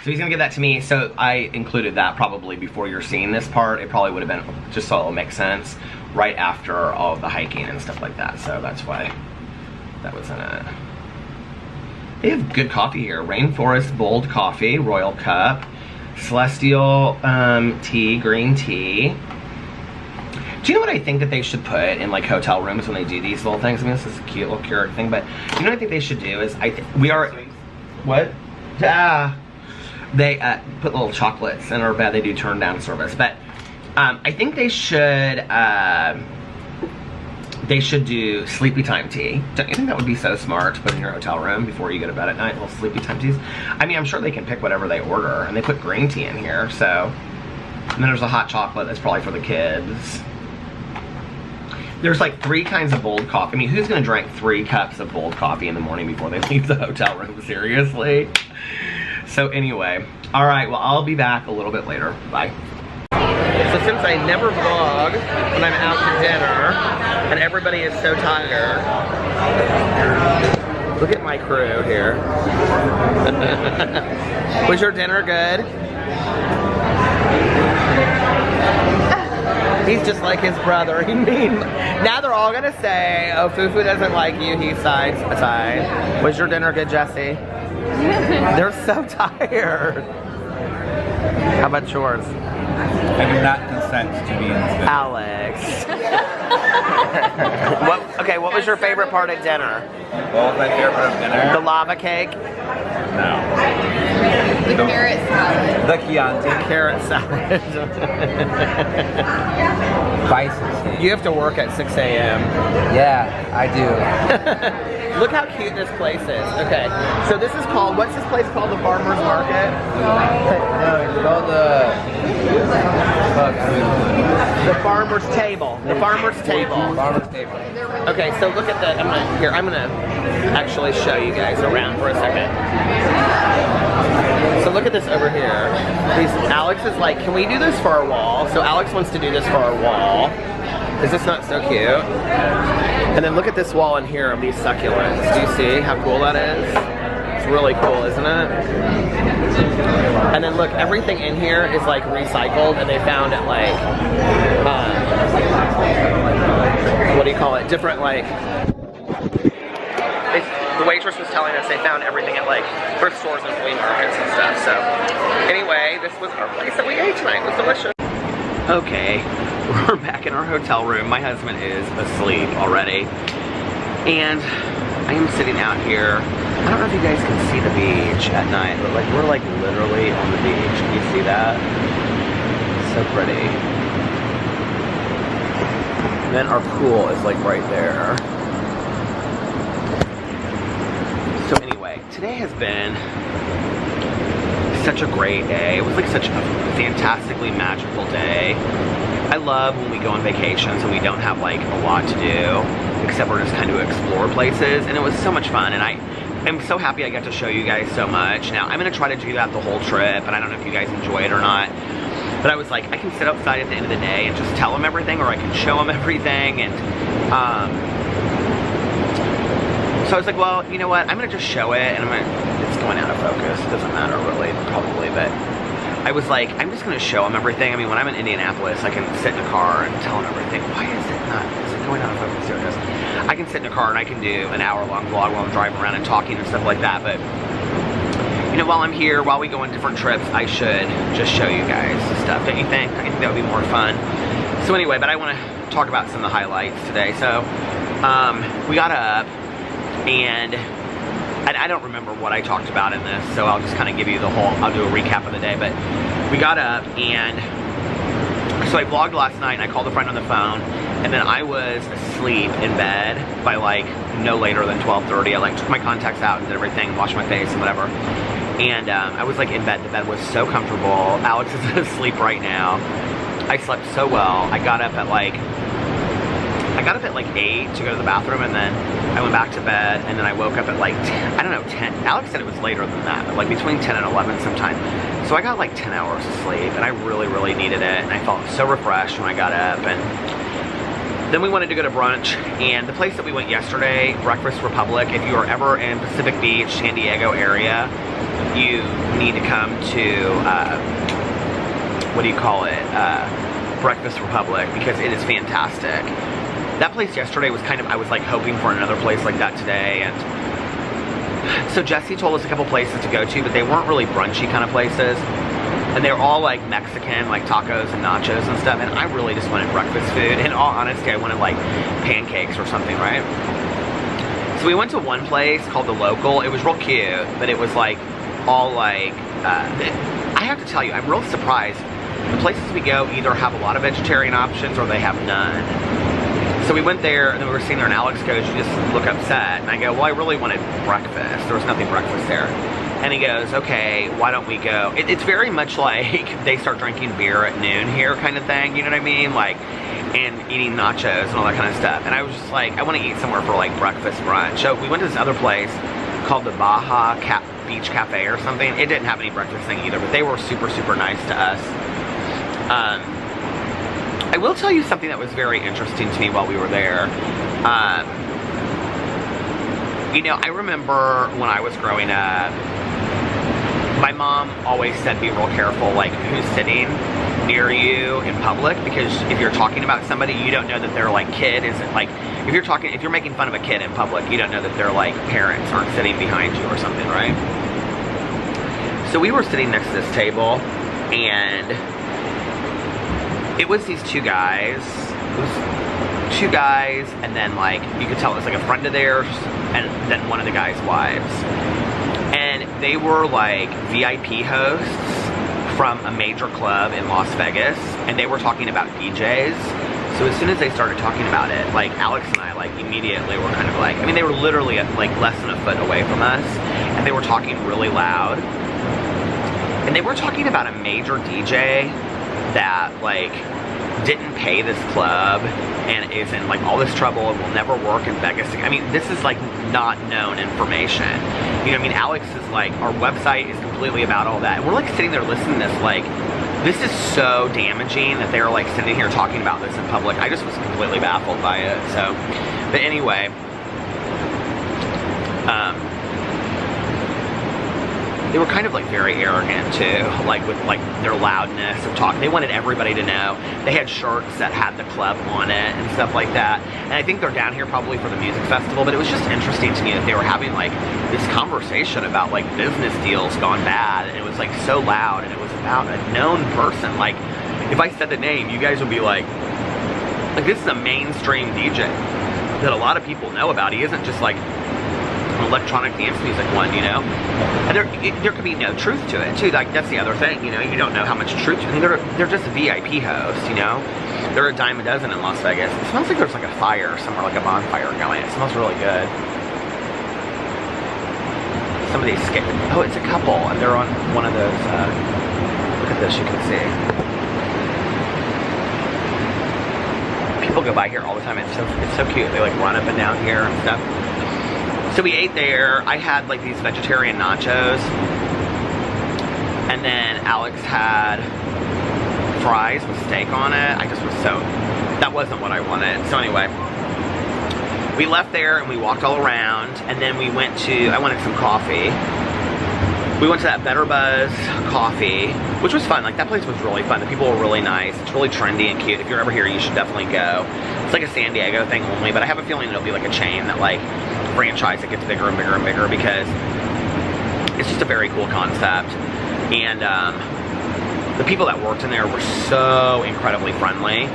he's gonna give that to me, so I included that probably before you're seeing this part. It probably would have been, just so it'll make sense, right after all of the hiking and stuff like that. So that's why that was in it. They have good coffee here. Rainforest Bold Coffee, Royal Cup. Celestial tea, green tea. Do you know what I think that they should put in like hotel rooms when they do these little things? I mean, this is a cute little Keurig thing, but you know what I think they should do is, we are, what? They put little chocolates in our bed. They do turn down service, but I think they should do sleepy time tea. Don't you think that would be so smart to put in your hotel room before you go to bed at night, little sleepy time teas? I mean, I'm sure they can pick whatever they order, and they put green tea in here, so. And then there's a hot chocolate that's probably for the kids. There's like 3 kinds of bold coffee. I mean, who's gonna drink 3 cups of bold coffee in the morning before they leave the hotel room? Seriously? So anyway, all right, well, I'll be back a little bit later. Bye. So since I never vlog when I'm out to dinner, and everybody is so tired, look at my crew here. Was your dinner good? He's just like his brother. I mean, now they're all gonna say, oh, Fufu doesn't like you, he sides aside. Was your dinner good, Jesse? They're so tired. How about yours? I do not consent to be in this video. Alex. What was your favorite part of dinner? What was my favorite part of dinner? The lava cake? No. The carrot salad. The Chianti. Carrot salad. Spices. You have to work at 6 a.m. Yeah, I do. Look how cute this place is. Okay, so this is called, what's this place called? The Farmer's Market? No, it's called the. Fuck, I don't even know. The Farmer's Table. The Farmer's Table. Farmer's table. Okay, so look at the, I'm gonna actually show you guys around for a second. So look at this over here. Alex is like, can we do this for our wall? So Alex wants to do this for our wall. Is this not so cute? And then look at this wall in here of these succulents. Do you see how cool that is? It's really cool, isn't it? And then look, everything in here is like recycled, and they found it like, what do you call it? Different like, the waitress was telling us they found everything at like thrift stores and flea markets and stuff. So anyway, this was our place that we ate tonight. It was delicious. Okay, we're back in our hotel room. My husband is asleep already. And I am sitting out here. I don't know if you guys can see the beach at night, but like we're like literally on the beach. Can you see that? So pretty. And then our pool is like right there. So anyway, today has been such a great day. It was like such a fantastically magical day. I love when we go on vacations and we don't have like a lot to do, except we're just kind of explore places, and it was so much fun, and I'm so happy I got to show you guys so much. Now, I'm gonna try to do that the whole trip, and I don't know if you guys enjoy it or not, but I was like, I can sit outside at the end of the day and just tell them everything, or I can show them everything, and so I was like, well, you know what, I'm gonna just show it, and it's going out of focus, it doesn't matter really, probably, but I was like, I'm just gonna show them everything. I mean, when I'm in Indianapolis, I can sit in a car and tell them everything. Why is it going out of focus? Here it is. I can sit in a car and I can do an hour-long vlog while I'm driving around and talking and stuff like that, but you know, while I'm here, while we go on different trips, I should just show you guys stuff, don't you think? I think that would be more fun. So anyway, but I wanna talk about some of the highlights today. So, we got up, and I don't remember what I talked about in this, so I'll just kind of give you the whole, I'll do a recap of the day, but we got up, and so I vlogged last night, and I called a friend on the phone, and then I was asleep in bed by like no later than 12:30. I like took my contacts out and did everything, washed my face and whatever, and I was like in bed. The bed was so comfortable. Alex is asleep right now. I slept so well. I got up at like 8 to go to the bathroom, and then I went back to bed, and then I woke up at like 10, I don't know, 10. Alex said it was later than that, but like between 10 and 11 sometime. So I got like 10 hours of sleep, and I really, really needed it, and I felt so refreshed when I got up. And then we wanted to go to brunch, and the place that we went yesterday, Breakfast Republic, if you are ever in Pacific Beach, San Diego area, you need to come to, what do you call it, Breakfast Republic, because it is fantastic. That place yesterday was kind of, I was like hoping for another place like that today, and so Jesse told us a couple places to go to, but they weren't really brunchy kind of places, and they were all like Mexican, like tacos and nachos and stuff, and I really just wanted breakfast food. In all honesty, I wanted like pancakes or something, right? So we went to one place called The Local. It was real cute, but it was like all like, I have to tell you, I'm real surprised. The places we go either have a lot of vegetarian options or they have none. So we went there, and then we were sitting there, and Alex goes, you just look upset. And I go, well, I really wanted breakfast. There was nothing breakfast there. And he goes, okay, why don't we go? It's very much like they start drinking beer at noon here kind of thing, you know what I mean? Like, and eating nachos and all that kind of stuff. And I was just like, I want to eat somewhere for like breakfast brunch. So we went to this other place called the Baja Beach Cafe or something. It didn't have any breakfast thing either, but they were super, super nice to us. I will tell you something that was very interesting to me while we were there. You know, I remember when I was growing up, my mom always said be real careful, like who's sitting near you in public, because if you're talking about somebody, you don't know that their like kid isn't like, if you're making fun of a kid in public, you don't know that their like parents aren't sitting behind you or something, right? So we were sitting next to this table, and it was these two guys. It was two guys, and then like you could tell it was like a friend of theirs, and then one of the guys' wives. And they were like VIP hosts from a major club in Las Vegas, and they were talking about DJs. So as soon as they started talking about it, like Alex and I like immediately were kind of like, I mean, they were literally like less than a foot away from us, and they were talking really loud. And they were talking about a major DJ that like didn't pay this club and is in like all this trouble and will never work in Vegas. I mean, this is like not known information. You know what I mean? Alex is like, our website is completely about all that. And we're like sitting there listening to this like, this is so damaging that they're like sitting here talking about this in public. I just was completely baffled by it. So, but anyway, they were kind of like very arrogant too, like with like their loudness of talking. They wanted everybody to know. They had shirts that had the club on it and stuff like that. And I think they're down here probably for the music festival, but it was just interesting to me that they were having like this conversation about like business deals gone bad, and it was like so loud, and it was about a known person. Like if I said the name, you guys would be like this is a mainstream DJ that a lot of people know about. He isn't just like electronic dance music one, you know, and there could be no truth to it too. Like that's the other thing, you know, you don't know how much truth. I mean, they're just VIP hosts, you know. They're a dime a dozen in Las Vegas. It smells like there's like a fire somewhere, like a bonfire going. It smells really good. Some of these oh, it's a couple, and they're on one of those. Look at this, you can see. People go by here all the time. It's so cute. They like run up and down here and stuff. So we ate there. I had like these vegetarian nachos, and then Alex had fries with steak on it. I just was so, that wasn't what I wanted. So anyway, we left there and we walked all around, and then we went to, I wanted some coffee. We went to that Better Buzz Coffee, which was fun. Like that place was really fun. The people were really nice. It's really trendy and cute. If you're ever here, you should definitely go. It's like a San Diego thing only, but I have a feeling it'll be like a chain that like franchise that gets bigger and bigger and bigger, because it's just a very cool concept. And the people that worked in there were so incredibly friendly.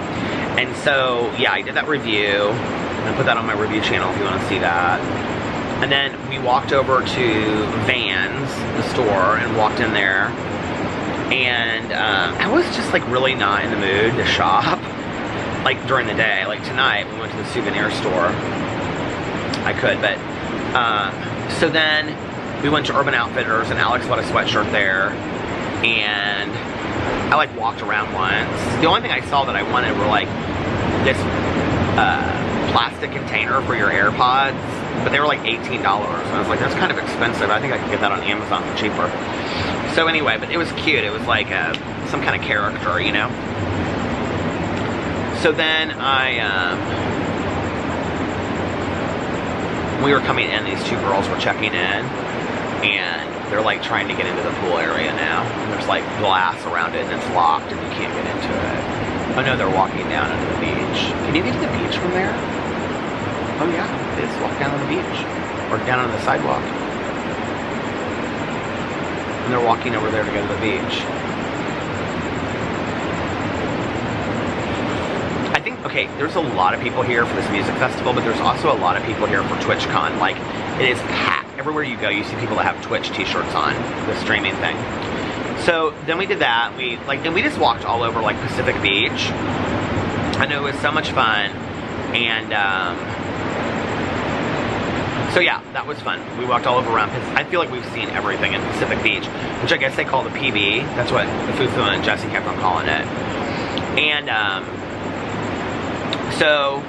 And so yeah, I did that review. I'm gonna put that on my review channel if you want to see that. And then we walked over to Vans, the store, and walked in there. And I was just like really not in the mood to shop like during the day. Like tonight we went to the souvenir store. I could, but so then we went to Urban Outfitters, and Alex bought a sweatshirt there, and I like walked around once. The only thing I saw that I wanted were like this plastic container for your AirPods, but they were like $18, and I was like, that's kind of expensive. I think I could get that on Amazon for cheaper. So anyway, but it was cute. It was like some kind of character, you know. So then we were coming in, these two girls were checking in, and they're like trying to get into the pool area now. And there's like glass around it, and it's locked, and you can't get into it. Oh no, they're walking down into the beach. Can you get to the beach from there? Oh yeah, they just walk down on the beach, or down on the sidewalk. And they're walking over there to go to the beach. I think, okay, there's a lot of people here for this music festival, but there's also a lot of people here for TwitchCon. Like, it is packed. Everywhere you go, you see people that have Twitch t-shirts on, the streaming thing. So then we did that. And we just walked all over like Pacific Beach. I know it was so much fun. And so yeah, that was fun. We walked all over around. I feel like we've seen everything in Pacific Beach, which I guess they call the PB. That's what the Fufu and Jesse kept on calling it. And so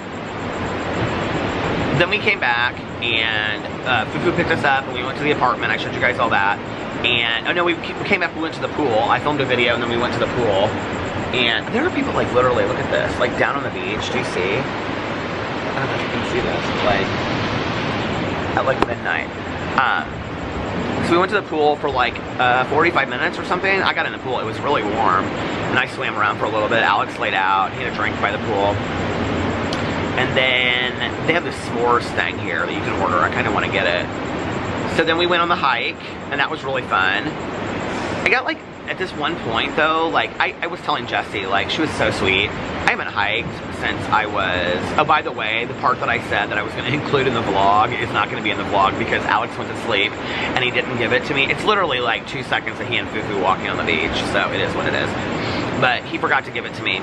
then we came back, and Fufu picked us up, and we went to the apartment. I showed you guys all that. And, oh no, we came back, we went to the pool. I filmed a video, and then we went to the pool. And there are people, like, literally, look at this, like, down on the beach. Do you see? I don't know if you can see this, like, at, like, midnight. So we went to the pool for, like, 45 minutes or something. I got in the pool. It was really warm. And I swam around for a little bit. Alex laid out. He had a drink by the pool. And then they have this s'mores thing here that you can order. I kind of want to get it. So then we went on the hike, and that was really fun. I got like at this one point though, like I was telling Jessie, like she was so sweet. I haven't hiked since I was, oh by the way, the part that I said that I was going to include in the vlog is not going to be in the vlog because Alex went to sleep and he didn't give it to me. It's literally like 2 seconds of he and Fufu walking on the beach, so it is what it is. But he forgot to give it to me.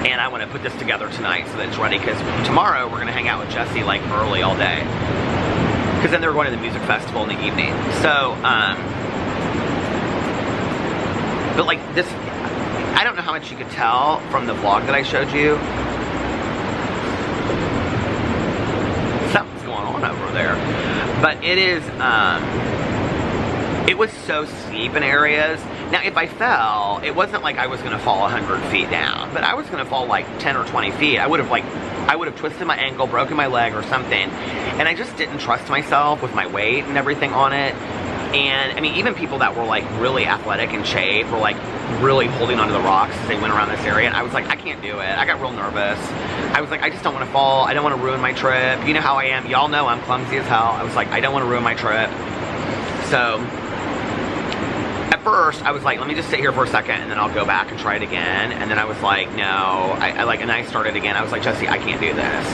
And I want to put this together tonight so that it's ready, because tomorrow we're going to hang out with Jessie like early all day. Because then they're going to the music festival in the evening. So, but like this, I don't know how much you could tell from the vlog that I showed you. Something's going on over there. But it is, it was so steep in areas. Now, if I fell, it wasn't like I was going to fall 100 feet down, but I was going to fall like 10 or 20 feet. I would have twisted my ankle, broken my leg or something, and I just didn't trust myself with my weight and everything on it. And I mean, even people that were like really athletic and shape were like really holding onto the rocks as they went around this area, and I was like, I can't do it. I got real nervous. I was like, I just don't want to fall. I don't want to ruin my trip. You know how I am. Y'all know I'm clumsy as hell. I was like, I don't want to ruin my trip. So at first, I was like, let me just sit here for a second and then I'll go back and try it again. And then I was like, no, and I started again. I was like, Jessie, I can't do this.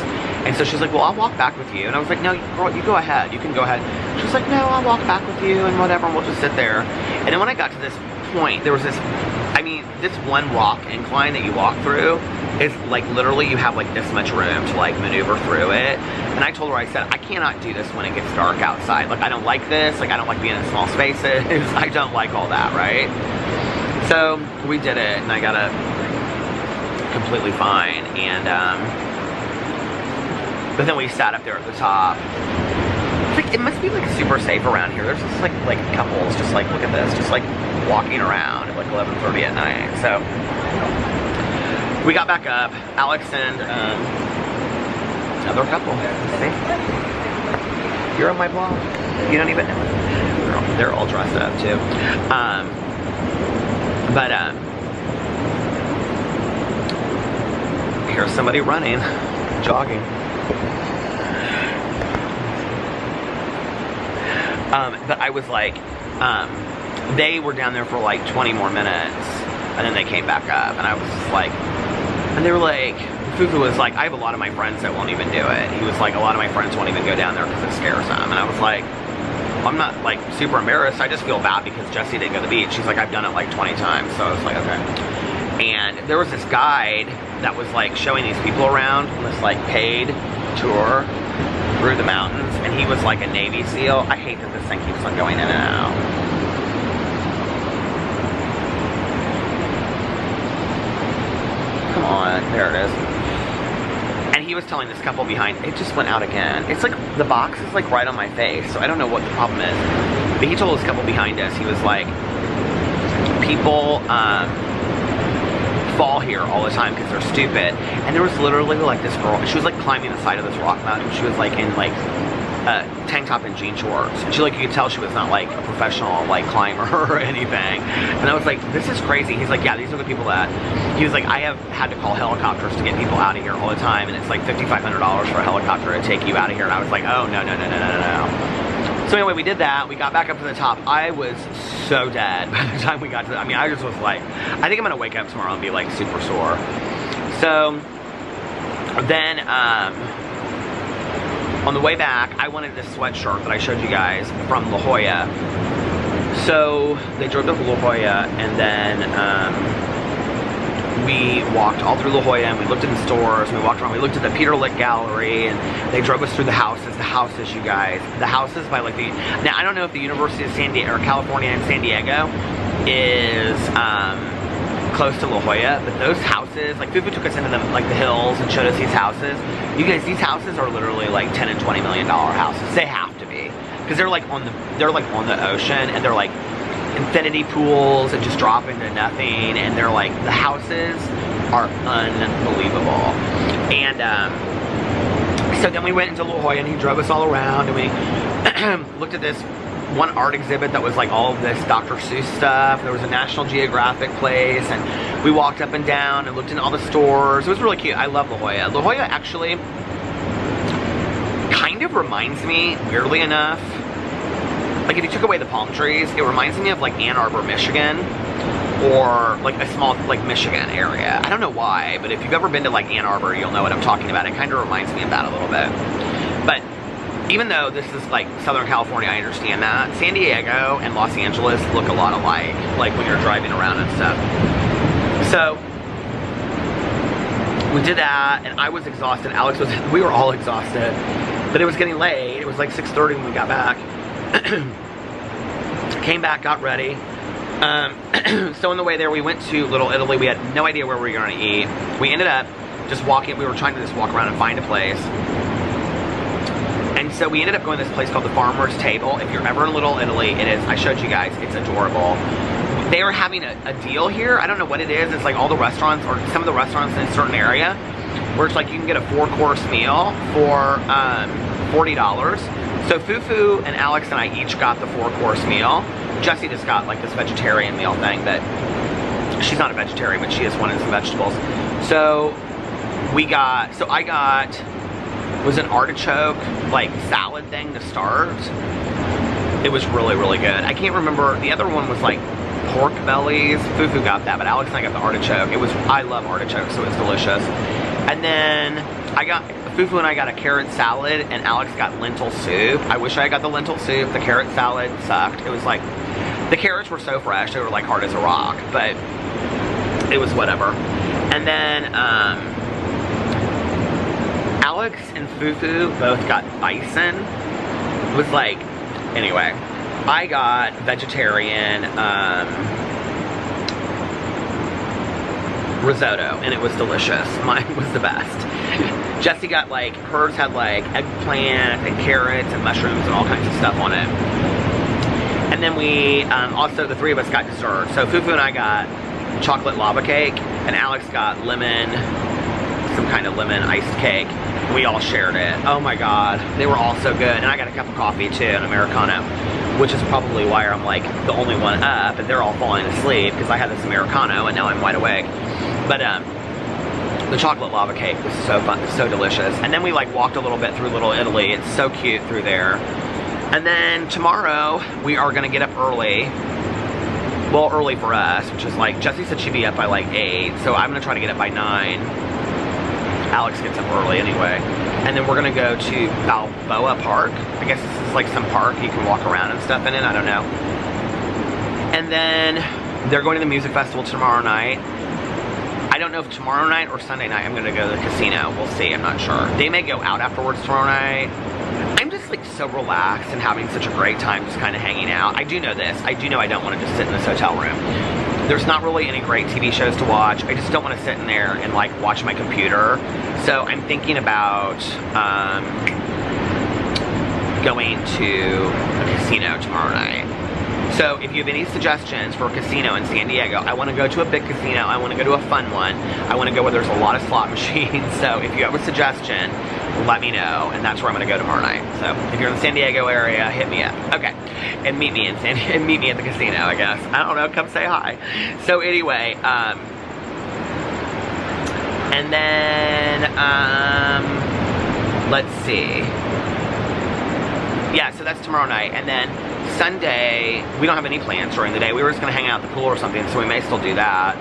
And so she's like, well, I'll walk back with you. And I was like, no, girl, you go ahead. You can go ahead. She was like, no, I'll walk back with you and whatever, and we'll just sit there. And then when I got to this point, there was this, I mean, this one rock incline that you walk through is like literally you have like this much room to like maneuver through it. And I told her, I said, I cannot do this when it gets dark outside. Like, I don't like this. Like, I don't like being in small spaces. I don't like all that, right? So we did it, and I got it completely fine. And but then we sat up there at the top. It's like, it must be like super safe around here. There's just like couples just like, look at this, just like walking around at like 11:30 at night. So we got back up. Alex and another couple. See? You're on my blog. You don't even know it. They're all dressed up too. Here's somebody running, jogging. But I was like, they were down there for like 20 more minutes, and then they came back up, and I was just like, and they were like, Fufu was like, I have a lot of my friends that won't even do it. He was like, a lot of my friends won't even go down there because it scares them. And I was like, well, I'm not like super embarrassed. I just feel bad because Jessie didn't go to the beach. She's like, I've done it like 20 times. So I was like, okay. And there was this guide that was like showing these people around on this like paid tour through the mountains, and he was like a Navy SEAL. I hate that this thing keeps on going in and out. Come on, there it is. And he was telling this couple behind, it just went out again. It's like, the box is like right on my face, so I don't know what the problem is. But he told this couple behind us, he was like, people fall here all the time because they're stupid. And there was literally like this girl, she was like climbing the side of this rock mountain. She was like in like tank top and jean shorts. And she, like, you could tell she was not like a professional like climber or anything. And I was like, this is crazy. He's like, yeah, these are the people that, he was like, I have had to call helicopters to get people out of here all the time, and it's like $5,500 for a helicopter to take you out of here. And I was like, oh, no, no, no, no, no, no. So anyway, we did that. We got back up to the top. I was so dead by the time we got to the, I mean, I just was like, I think I'm gonna wake up tomorrow and be like super sore. So then on the way back, I wanted this sweatshirt that I showed you guys from La Jolla. So they drove to La Jolla, and then we walked all through La Jolla, and we looked in the stores, and we walked around, we looked at the Peter Lick Gallery, and they drove us through the houses, you guys. The houses by like the, now I don't know if the University of San Diego, or California in San Diego is close to La Jolla, but those houses, like Fufu took us into them, like the hills, and showed us these houses. You guys, these houses are literally like $10 and $20 million houses. They have to be, because they're like on the ocean, and they're like infinity pools and just drop into nothing, and they're like, the houses are unbelievable. And so then we went into La Jolla, and he drove us all around, and we looked at this one art exhibit that was like all of this Dr. Seuss stuff. There was a National Geographic place, and we walked up and down and looked in all the stores. It was really cute. I love La Jolla. La Jolla actually kind of reminds me, weirdly enough, like if you took away the palm trees, it reminds me of like Ann Arbor, Michigan, or like a small like Michigan area. I don't know why, but if you've ever been to like Ann Arbor, you'll know what I'm talking about. It kind of reminds me of that a little bit. But even though this is like Southern California, I understand that. San Diego and Los Angeles look a lot alike, like when you're driving around and stuff. So we did that, and I was exhausted. Alex was, we were all exhausted, but it was getting late. It was like 6:30 when we got back. Came back, got ready. So on the way there, we went to Little Italy. We had no idea where we were going to eat. We ended up just walking. We were trying to just walk around and find a place. And so we ended up going to this place called the Farmer's Table. If you're ever in Little Italy, it is, I showed you guys, it's adorable. They are having a deal here. I don't know what it is. It's like all the restaurants, or some of the restaurants in a certain area, where it's like you can get a 4-course meal for $40. So Fufu and Alex and I each got the 4-course meal. Jessie just got like this vegetarian meal thing, that she's not a vegetarian, but she just wanted some vegetables. So I got, was an artichoke like salad thing to start. It was really, really good. I can't remember, the other one was like pork bellies. Fufu got that, but Alex and I got the artichoke. It was, I love artichoke, so it was delicious. And then Fufu and I got a carrot salad, and Alex got lentil soup. I wish I had got the lentil soup. The carrot salad sucked. It was like, the carrots were so fresh, they were like hard as a rock, but it was whatever. And then Alex and Fufu both got bison. It was like, anyway, I got vegetarian risotto, and it was delicious. Mine was the best. Jessie got like, hers had like eggplant and carrots and mushrooms and all kinds of stuff on it. And then we, also the three of us got dessert. So Fufu and I got chocolate lava cake, and Alex got lemon, some kind of lemon iced cake. We all shared it. Oh my God, they were all so good. And I got a cup of coffee too, an Americano, which is probably why I'm like the only one up, and they're all falling asleep, because I had this Americano and now I'm wide awake. But the chocolate lava cake was so fun, so delicious. And then we like walked a little bit through Little Italy. It's so cute through there. And then tomorrow we are gonna get up early. Well, early for us, which is like, Jessie said she'd be up by like 8, so I'm gonna try to get up by 9. Alex gets up early anyway. And then we're gonna go to Balboa Park. I guess this is like some park you can walk around and stuff in it, I don't know. And then they're going to the music festival tomorrow night. I don't know if tomorrow night or Sunday night I'm gonna go to the casino. We'll see, I'm not sure. They may go out afterwards tomorrow night. I'm just like so relaxed and having such a great time just kind of hanging out. I do know this. I do know I don't want to just sit in this hotel room. There's not really any great TV shows to watch. I just don't want to sit in there and like watch my computer. So I'm thinking about going to a casino tomorrow night. So if you have any suggestions for a casino in San Diego, I want to go to a big casino. I want to go to a fun one. I want to go where there's a lot of slot machines. So if you have a suggestion, let me know, and that's where I'm going to go tomorrow night. So if you're in the San Diego area, hit me up. Okay, and meet me at the casino, I guess. I don't know, come say hi. So anyway, and then let's see. Yeah, so that's tomorrow night, and then Sunday, we don't have any plans during the day. We were just gonna hang out at the pool or something, so we may still do that.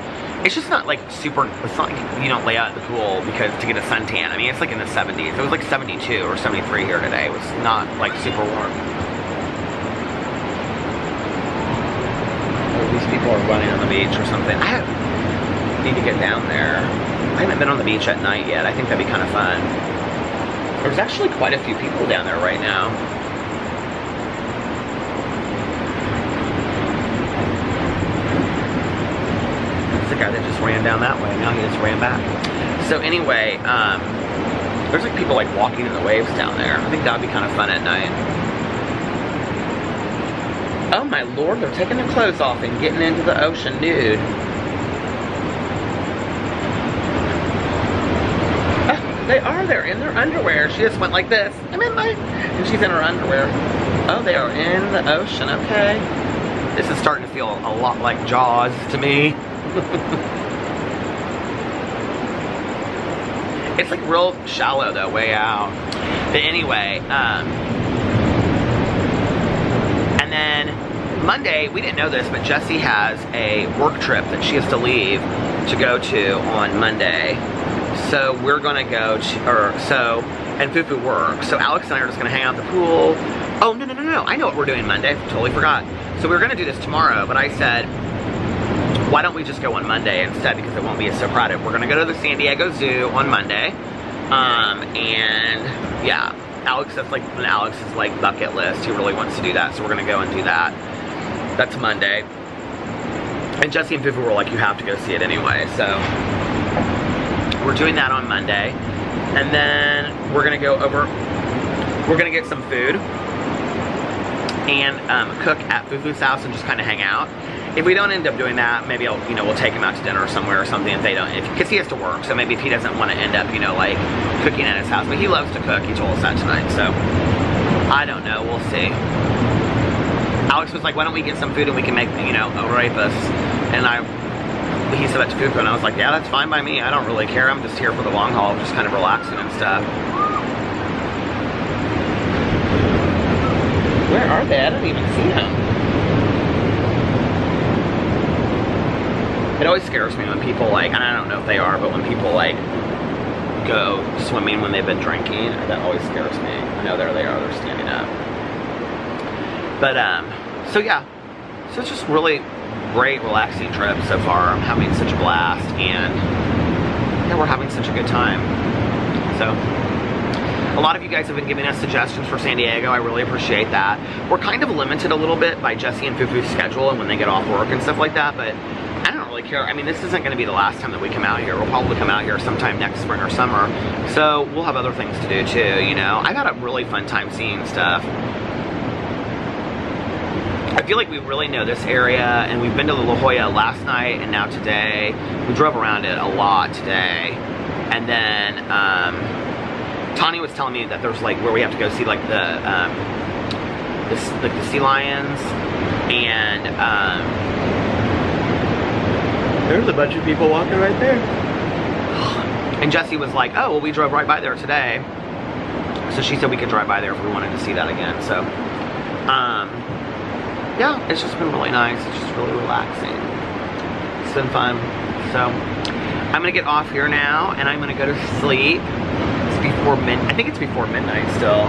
It's just not like super, it's not like you don't lay out at the pool because to get a suntan. I mean, it's like in the 70s. It was like 72 or 73 here today. It was not like super warm. Oh, these people are running on the beach or something. I need to get down there. I haven't been on the beach at night yet. I think that'd be kind of fun. There's actually quite a few people down there right now. The guy that just ran down that way, now he just ran back. So anyway, there's like people like walking in the waves down there. I think that would be kind of fun at night. Oh my Lord, they're taking their clothes off and getting into the ocean nude. Oh, they are, they're in their underwear. She just went like this, and she's in her underwear. Oh, they are in the ocean, okay. This is starting to feel a lot like Jaws to me. It's like real shallow though, way out. But anyway, and then Monday, we didn't know this, but Jessie has a work trip that she has to leave to go to on Monday. So we're gonna go to, and Fufu works. So Alex and I are just gonna hang out at the pool. Oh, no. I know what we're doing Monday. Totally forgot. So we were gonna do this tomorrow, but I said, why don't we just go on Monday instead, because it won't be so crowded. We're gonna go to the San Diego Zoo on Monday. And yeah, that's like Alex's like bucket list. He really wants to do that, so we're gonna go and do that. That's Monday. And Jessie and Fufu were like, you have to go see it anyway, so we're doing that on Monday. And then we're gonna go over, we're gonna get some food and cook at Fufu's house and just kind of hang out. If we don't end up doing that, maybe I'll, we'll take him out to dinner somewhere or something if they don't, because he has to work, so maybe if he doesn't want to end up, like cooking at his house, but he loves to cook, he told us that tonight, so I don't know, we'll see. Alex was like, why don't we get some food and we can make, a rapist, and he said that to Fufu, and I was like, yeah, that's fine by me, I don't really care, I'm just here for the long haul, just kind of relaxing and stuff. Where are they? I don't even see them. It always scares me when people and I don't know if they are, but when people go swimming when they've been drinking, that always scares me. I know there they are, they're standing up. But, so yeah. So it's just really great, relaxing trip so far. I'm having such a blast, and yeah, we're having such a good time. So, a lot of you guys have been giving us suggestions for San Diego. I really appreciate that. We're kind of limited a little bit by Jessie and Fufu's schedule and when they get off work and stuff like that, but I don't really care. I mean, this isn't going to be the last time that we come out here. We'll probably come out here sometime next spring or summer. So we'll have other things to do too, I've had a really fun time seeing stuff. I feel like we really know this area, and we've been to La Jolla last night and now today. We drove around it a lot today. And then Tanya was telling me that there's where we have to go see the sea lions, and there's a bunch of people walking right there. And Jessie was like, oh, well, we drove right by there today. So she said we could drive by there if we wanted to see that again. So, yeah, it's just been really nice. It's just really relaxing. It's been fun. So, I'm gonna get off here now, and I'm gonna go to sleep. It's before midnight. I think it's before midnight still.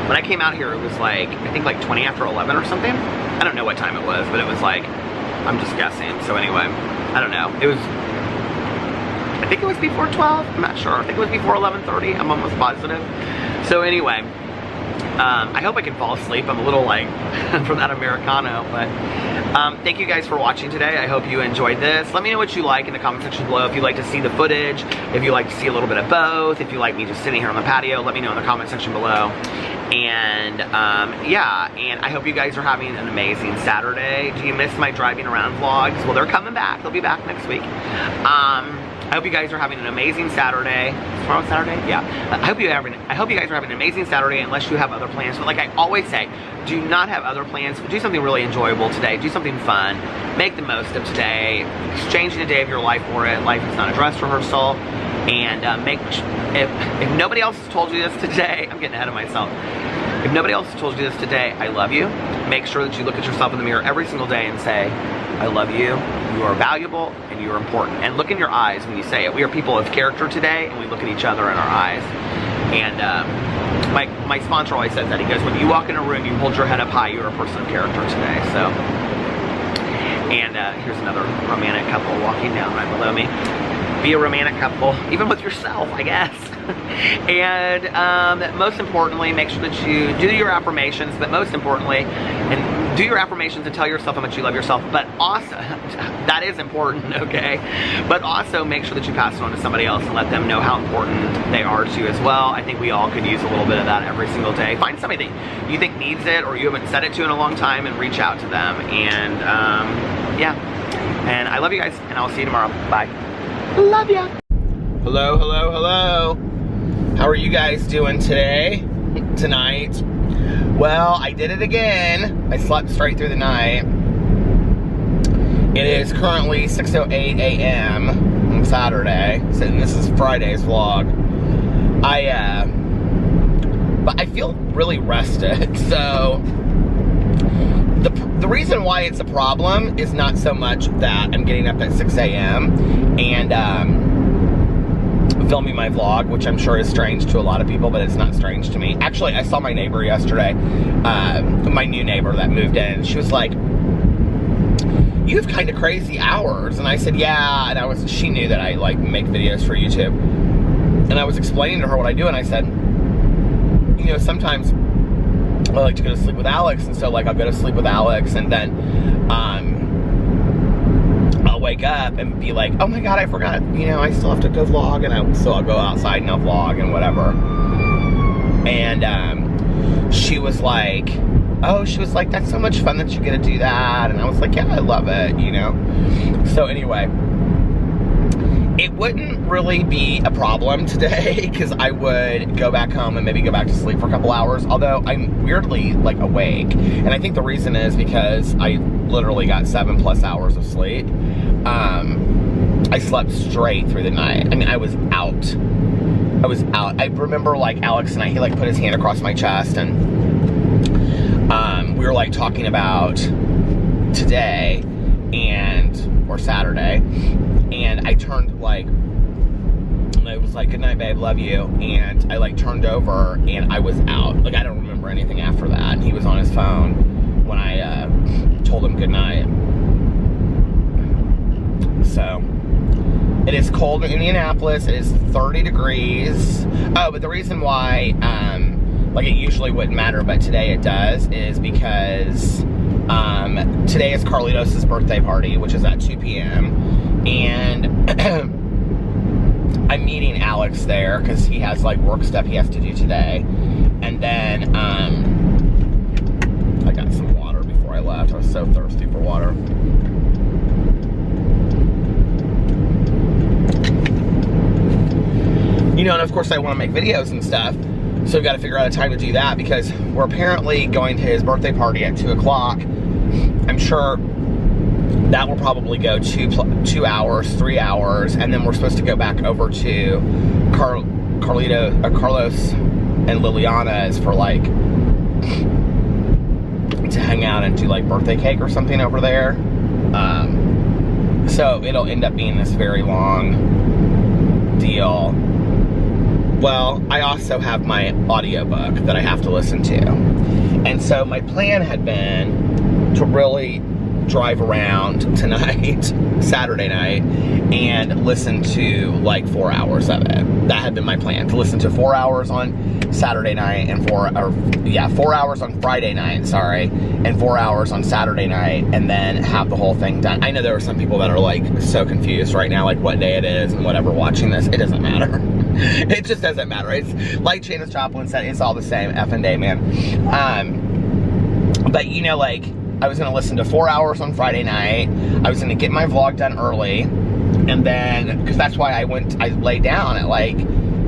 When I came out here, it was I think 20 after 11 or something. I don't know what time it was, but it was I'm just guessing. So anyway, I don't know. It was, I think it was before 12. I'm not sure. I think it was before 11:30. I'm almost positive. So anyway, I hope I can fall asleep. I'm a little for that Americano, but thank you guys for watching today. I hope you enjoyed this. Let me know what you like in the comment section below. If you'd like to see the footage, if you like to see a little bit of both, if you like me just sitting here on the patio, let me know in the comment section below. And yeah, and I hope you guys are having an amazing Saturday. Do you miss my driving around vlogs? Well, they're coming back. They'll be back next week. I hope you guys are having an amazing Saturday. Tomorrow's Saturday? Yeah. I hope you guys are having an amazing Saturday, unless you have other plans. But like I always say, do not have other plans. Do something really enjoyable today. Do something fun. Make the most of today. Exchange the day of your life for it. Life is not a dress rehearsal. And if nobody else has told you this today, I'm getting ahead of myself. If nobody else has told you this today, I love you. Make sure that you look at yourself in the mirror every single day and say, I love you, you are valuable, and you are important. And look in your eyes when you say it. We are people of character today, and we look at each other in our eyes. And my sponsor always says that. He goes, when you walk in a room, you hold your head up high, you're a person of character today. So, and here's another romantic couple walking down right below me. Be a romantic couple, even with yourself, I guess. And most importantly, make sure that you do your affirmations, but most importantly, and do your affirmations and tell yourself how much you love yourself, but also, that is important, okay? But also make sure that you pass it on to somebody else and let them know how important they are to you as well. I think we all could use a little bit of that every single day. Find somebody that you think needs it or you haven't said it to in a long time and reach out to them. And yeah, and I love you guys, and I'll see you tomorrow. Bye. Love ya. Hello, hello, hello. How are you guys doing tonight? Well, I did it again. I slept straight through the night. It is currently 6:08 a.m. on Saturday. So this is Friday's vlog. But I feel really rested. So the reason why it's a problem is not so much that I'm getting up at 6 a.m. and filming my vlog, which I'm sure is strange to a lot of people, but it's not strange to me. Actually, I saw my neighbor yesterday, my new neighbor that moved in. She was like, "You have kind of crazy hours," and I said, "Yeah," and she knew that I like make videos for YouTube, and I was explaining to her what I do, and I said, you know, sometimes I like to go to sleep with Alex, and so like I'll go to sleep with Alex, and then I'll wake up and be like, oh my god, I forgot, you know, I still have to go vlog, and so I'll go outside and I'll vlog and whatever. And she was like, that's so much fun that you get to do that, and I was like, yeah, I love it, you know. So anyway, it wouldn't really be a problem today because I would go back home and maybe go back to sleep for a couple hours, although I'm weirdly like awake, and I think the reason is because I literally got 7+ hours of sleep. I slept straight through the night. I mean, I was out. I remember like Alex and he like put his hand across my chest, and we were like talking about today or Saturday, and I turned like, and I was like, good night babe, love you, and I like turned over and I was out. Like I don't remember anything after that, and he was on his phone when I told him good night. So it is cold in Indianapolis. It is 30 degrees. Oh, but the reason why like it usually wouldn't matter, but today it does, is because today is Carlitos' birthday party, which is at 2 p.m. and I'm meeting Alex there because he has like work stuff he has to do today. And then I got some water before I left. I was so thirsty for water. You know, and of course I want to make videos and stuff, so we've got to figure out a time to do that, because we're apparently going to his birthday party at 2 o'clock. I'm sure that will probably go 2 hours, 3 hours, and then we're supposed to go back over to Carlos and Liliana's for like, to hang out and do like birthday cake or something over there. So it'll end up being this very long deal. Well, I also have my audiobook that I have to listen to. And so my plan had been to really drive around tonight, Saturday night, and listen to like 4 hours of it. That had been my plan, to listen to 4 hours on Saturday night and 4 hours on Friday night, sorry, and 4 hours on Saturday night, and then have the whole thing done. I know there are some people that are like so confused right now, like what day it is and whatever, watching this. It doesn't matter. It just doesn't matter. It's like Janis Joplin said, it's all the same effing day, man. But you know, like, I was gonna listen to 4 hours on Friday night. I was gonna get my vlog done early, and then, because that's why I laid down at like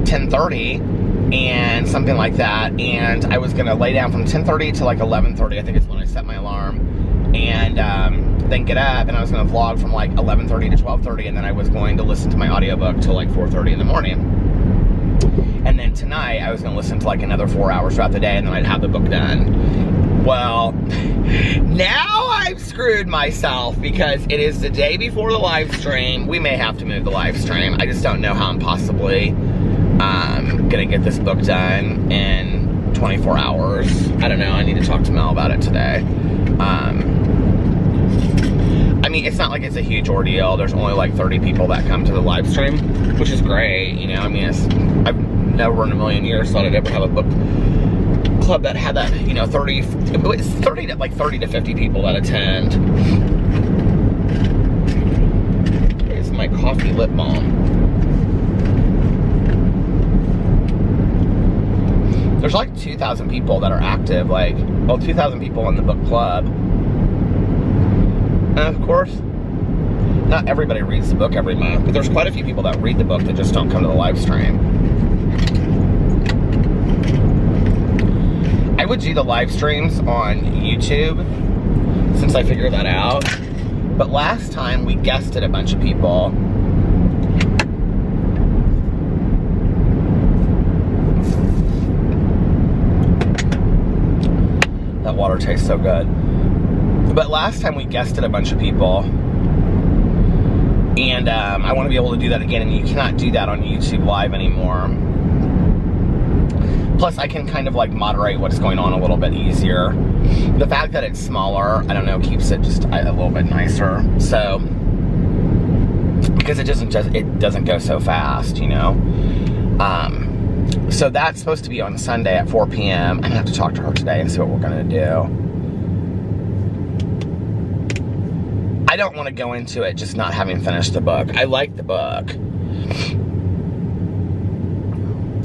10:30 and something like that, and I was gonna lay down from 10:30 to like 11:30, I think is when I set my alarm, and then get up, and I was gonna vlog from like 11:30 to 12:30, and then I was going to listen to my audiobook till like 4:30 in the morning. And then tonight, I was gonna listen to like another 4 hours throughout the day, and then I'd have the book done. Well, now I've screwed myself because it is the day before the live stream. We may have to move the live stream. I just don't know how I'm possibly gonna get this book done in 24 hours. I don't know, I need to talk to Mel about it today. I mean, it's not like it's a huge ordeal. There's only like 30 people that come to the live stream, which is great, you know. I mean, I've never in a million years thought I'd ever have a book club that had that, you know, 30 to 50 people that attend. Here's my coffee lip balm. There's like 2,000 people that are active, like, well, 2,000 people in the book club. And of course, not everybody reads the book every month, but there's quite a few people that read the book that just don't come to the live stream. I would do the live streams on YouTube since I figured that out. But last time we guested a bunch of people. That water tastes so good. But last time we guested a bunch of people, and I want to be able to do that again, and you cannot do that on YouTube Live anymore. Plus, I can kind of like moderate what's going on a little bit easier. The fact that it's smaller, I don't know, keeps it just a little bit nicer. So, because it doesn't go so fast, you know. So that's supposed to be on Sunday at 4 p.m. I'm gonna have to talk to her today and see what we're gonna do. I don't want to go into it just not having finished the book. I like the book.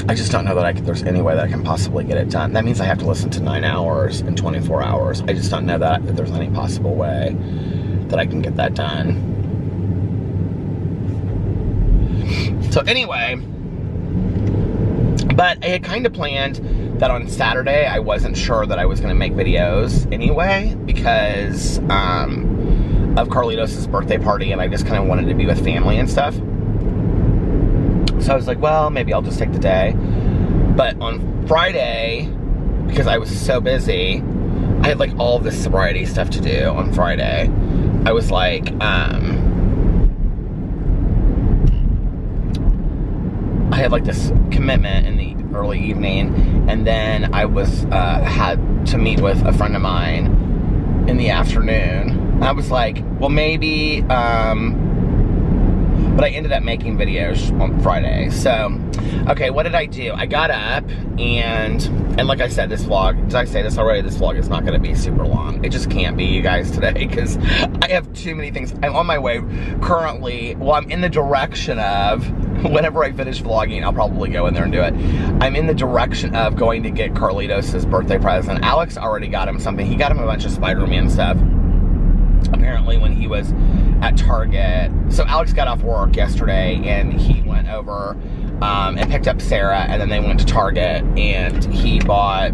I just don't know that there's any way that I can possibly get it done. That means I have to listen to 9 hours in 24 hours. I just don't know that there's any possible way that I can get that done. So anyway, but I had kind of planned that on Saturday I wasn't sure that I was going to make videos anyway because of Carlitos' birthday party, and I just kind of wanted to be with family and stuff. So I was like, well, maybe I'll just take the day. But on Friday, because I was so busy, I had like all this sobriety stuff to do on Friday. I was like, I had like this commitment in the early evening, and then I was had to meet with a friend of mine in the afternoon. I was like, well, maybe, but I ended up making videos on Friday. So, okay, what did I do? I got up, and like I said, this vlog, did I say this already? This vlog is not going to be super long. It just can't be, you guys, today, because I have too many things. I'm on my way currently, well, I'm in the direction of, whenever I finish vlogging, I'll probably go in there and do it. I'm in the direction of going to get Carlitos' birthday present. Alex already got him something. He got him a bunch of Spider-Man stuff. Apparently when he was at Target. So Alex got off work yesterday and he went over and picked up Sarah, and then they went to Target and he bought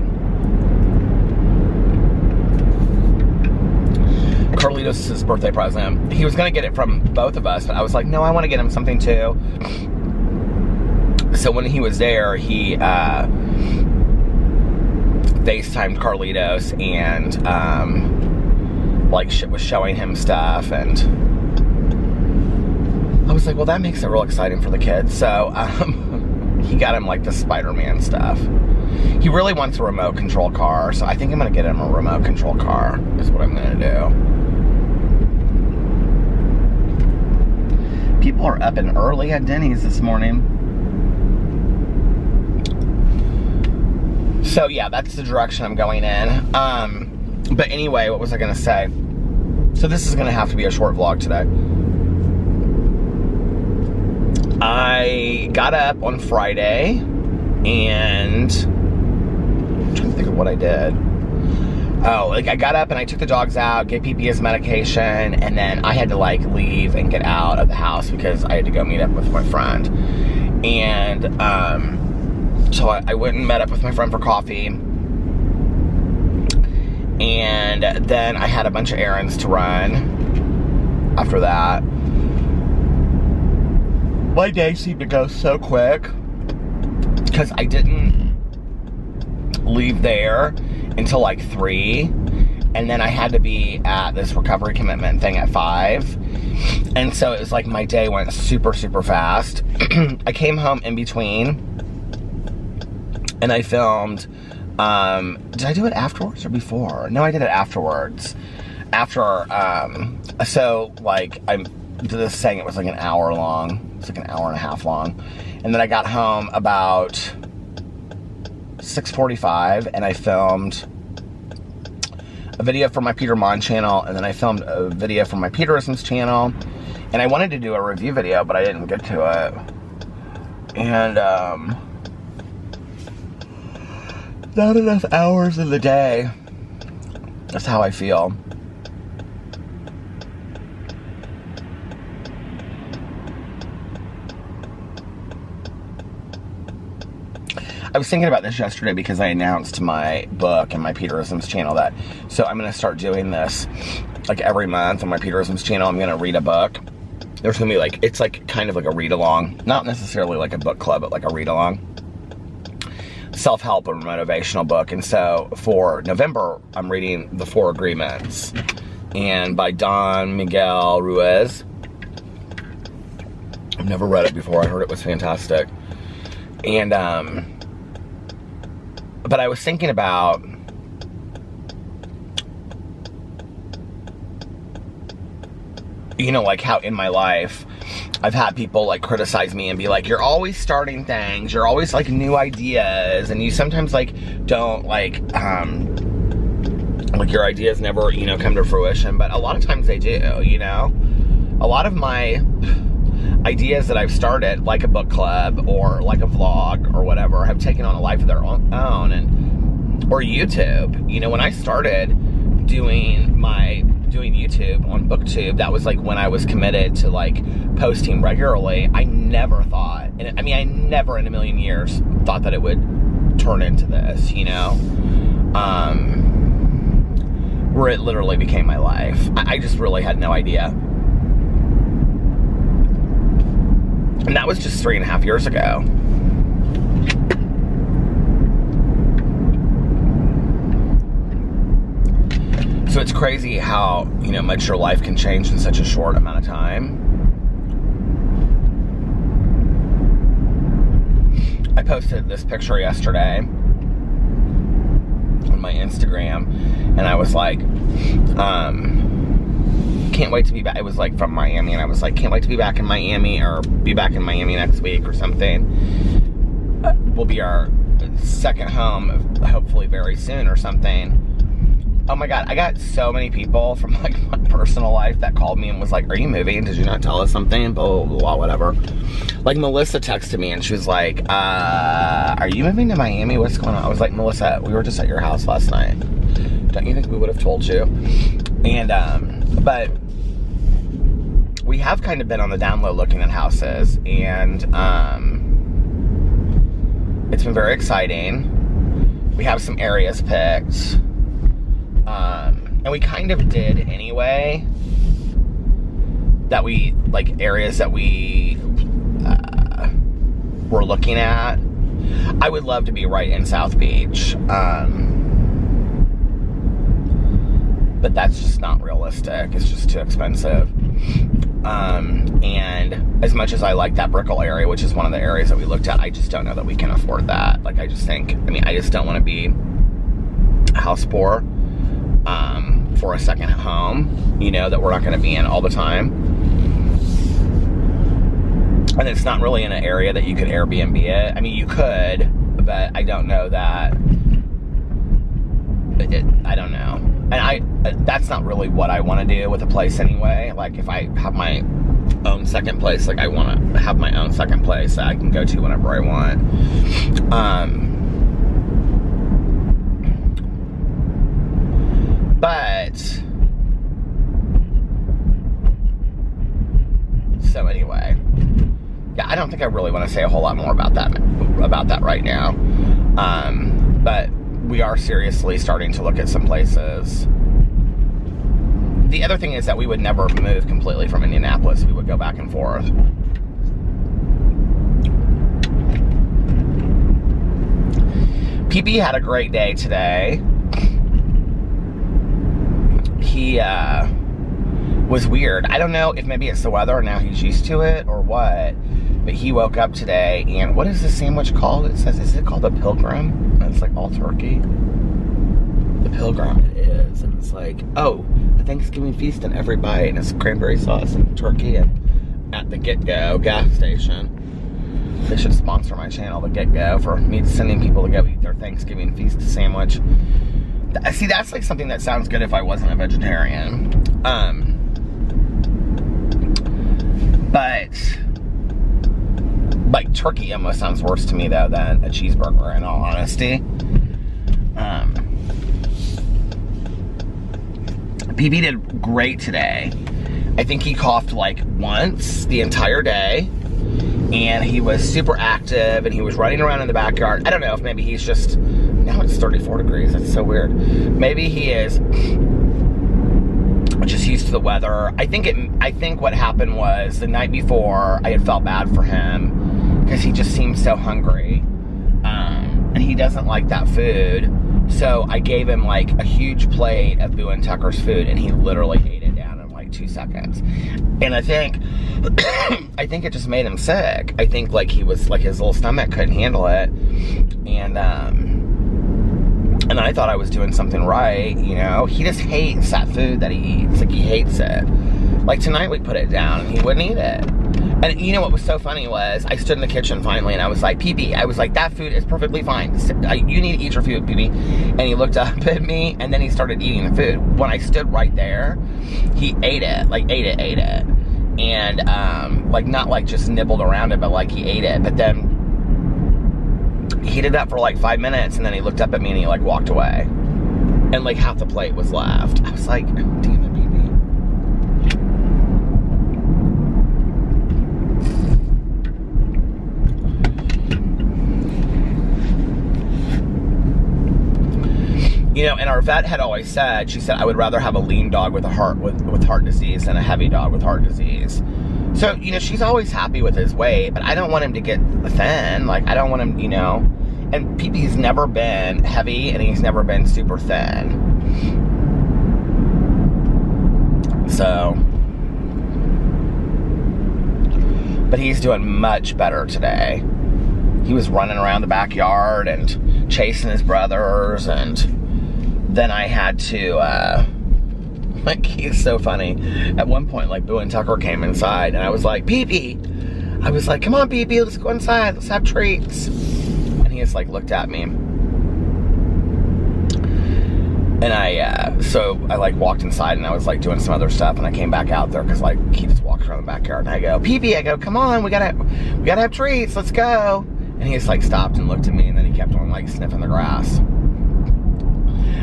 Carlitos' birthday present. He was gonna get it from both of us, but I was like, no, I want to get him something too. So when he was there, he FaceTimed Carlitos and like was showing him stuff, and I was like, well, that makes it real exciting for the kids. So he got him like the Spider-Man stuff. He really wants a remote control car, so I think I'm gonna get him a remote control car is what I'm gonna do. People are up and early at Denny's this morning. So yeah, that's the direction I'm going in. But anyway, what was I gonna say? So this is gonna have to be a short vlog today. I got up on Friday and I'm trying to think of what I did. Oh, like I got up and I took the dogs out, gave PP his medication, and then I had to like leave and get out of the house because I had to go meet up with my friend. And so I went and met up with my friend for coffee. And then I had a bunch of errands to run after that. My day seemed to go so quick because I didn't leave there until like 3, and then I had to be at this recovery commitment thing at 5, and so it was like my day went super, super fast. I came home in between, and I filmed. Did I do it afterwards or before? No, I did it afterwards. After, so like I'm just saying it was like an hour long. It's like an hour and a half long. And then I got home about 6:45 and I filmed a video for my Peter Mon channel, and then I filmed a video for my Peterisms channel, and I wanted to do a review video, but I didn't get to it. And not enough hours in the day. That's how I feel. I was thinking about this yesterday because I announced my book and my Peterisms channel that, so I'm going to start doing this like every month on my Peterisms channel. I'm going to read a book. There's going to be like, it's like kind of like a read-along, not necessarily like a book club, but like a read-along. Self-help or motivational book. And so for November, I'm reading The 4 Agreements. and by Don Miguel Ruiz. I've never read it before. I heard it was fantastic. And, but I was thinking about like how in my life I've had people like criticize me and be like, you're always starting things, you're always like new ideas, and you sometimes like don't like your ideas never, come to fruition, but a lot of times they do, A lot of my ideas that I've started, like a book club or like a vlog or whatever, have taken on a life of their own, or YouTube. When I started doing YouTube on BookTube, that was like when I was committed to like posting regularly. I never thought, and I never in a million years thought that it would turn into this, where it literally became my life. I just really had no idea. And that was just 3.5 years ago. So it's crazy how, much your life can change in such a short amount of time. I posted this picture yesterday on my Instagram, and I was like, can't wait to be back. It was like from Miami, and I was like, can't wait to be back in Miami, or be back in Miami next week or something. Will be our second home, hopefully very soon or something. Oh my God, I got so many people from like my personal life that called me and was like, are you moving? Did you not tell us something? Blah, blah, blah, whatever. Like Melissa texted me and she was like, are you moving to Miami? What's going on? I was like, Melissa, we were just at your house last night. Don't you think we would have told you? And, but we have kind of been on the down low looking at houses, and it's been very exciting. We have some areas picked. And we kind of did anyway, that we, like, areas that we were looking at. I would love to be right in South Beach, but that's just not realistic. It's just too expensive. And as much as I like that Brickell area, which is one of the areas that we looked at, I just don't know that we can afford that. Like, I just think, I just don't want to be house poor. For a second home, that we're not going to be in all the time. And it's not really in an area that you could Airbnb it. You could, but I don't know that. I don't know. And that's not really what I want to do with a place anyway. Like, if I have my own second place, like, I want to have my own second place that I can go to whenever I want. But, so anyway, yeah, I don't think I really want to say a whole lot more about that right now. But we are seriously starting to look at some places. The other thing is that we would never move completely from Indianapolis. We would go back and forth. PP had a great day today. He was weird. I don't know if maybe it's the weather and now he's used to it or what, but he woke up today and what is this sandwich called? It says, is it called a Pilgrim? And it's like all turkey. The Pilgrim, it is. And it's like, oh, a Thanksgiving feast in every bite, and it's cranberry sauce and turkey, and at the Get Go gas station. They should sponsor my channel, the Get Go, for me sending people to go eat their Thanksgiving feast sandwich. See, that's like something that sounds good if I wasn't a vegetarian. But like turkey almost sounds worse to me though than a cheeseburger, in all honesty. PB did great today. I think he coughed like once the entire day, and he was super active, and he was running around in the backyard. I don't know if maybe he's just, now it's 34 degrees, that's so weird. Maybe he is just used to the weather. I think what happened was the night before I had felt bad for him because he just seemed so hungry, and he doesn't like that food. So I gave him like a huge plate of Boo and Tucker's food, and he literally ate it down in like 2 seconds. And I think, I think it just made him sick. I think like he was like, his little stomach couldn't handle it. And I thought I was doing something right, you know. He just hates that food that he eats. Like, he hates it. Like, tonight we put it down and he wouldn't eat it. And you know what was so funny was, I stood in the kitchen finally and I was like, Pee-Pee, I was like, that food is perfectly fine. You need to eat your food, Pee-Pee. And he looked up at me and then he started eating the food. When I stood right there, he ate it. Like, ate it. And, like, not like just nibbled around it, but like he ate it. But then he did that for like 5 minutes and then he looked up at me and he like walked away. And like half the plate was left. I was like, damn it, Pee-Pee. You know, and our vet had always said, she said, I would rather have a lean dog with a heart disease than a heavy dog with heart disease. So, you know, she's always happy with his weight, but I don't want him to get thin. Like, I don't want him, you know, and Pee-Pee's never been heavy and he's never been super thin. So, but he's doing much better today. He was running around the backyard and chasing his brothers, and then I had to, like, he's so funny. At one point, like, Boo and Tucker came inside, and I was like, Pee-Pee. I was like, come on, Pee-Pee, let's go inside. Let's have treats. And he just, like, looked at me. And so I, like, walked inside, and I was, like, doing some other stuff, and I came back out there, because, like, he just walked around the backyard, and I go, Pee-Pee, I go, come on, we gotta have treats, let's go. And he just, like, stopped and looked at me, and then he kept on, like, sniffing the grass.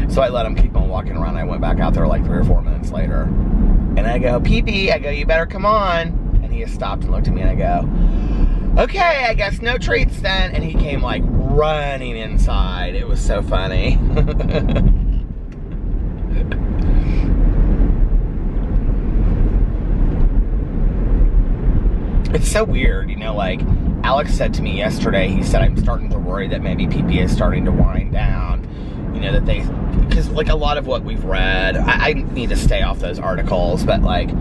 So I let him keep on walking around. I went back out there like 3 or 4 minutes later. And I go, Pee-Pee, I go, you better come on. And he just stopped and looked at me and I go, okay, I guess no treats then. And he came like running inside. It was so funny. It's so weird, you know, like Alex said to me yesterday, he said, I'm starting to worry that maybe Pee-Pee is starting to wind down. You know, that because like a lot of what we've read, I need to stay off those articles, but like,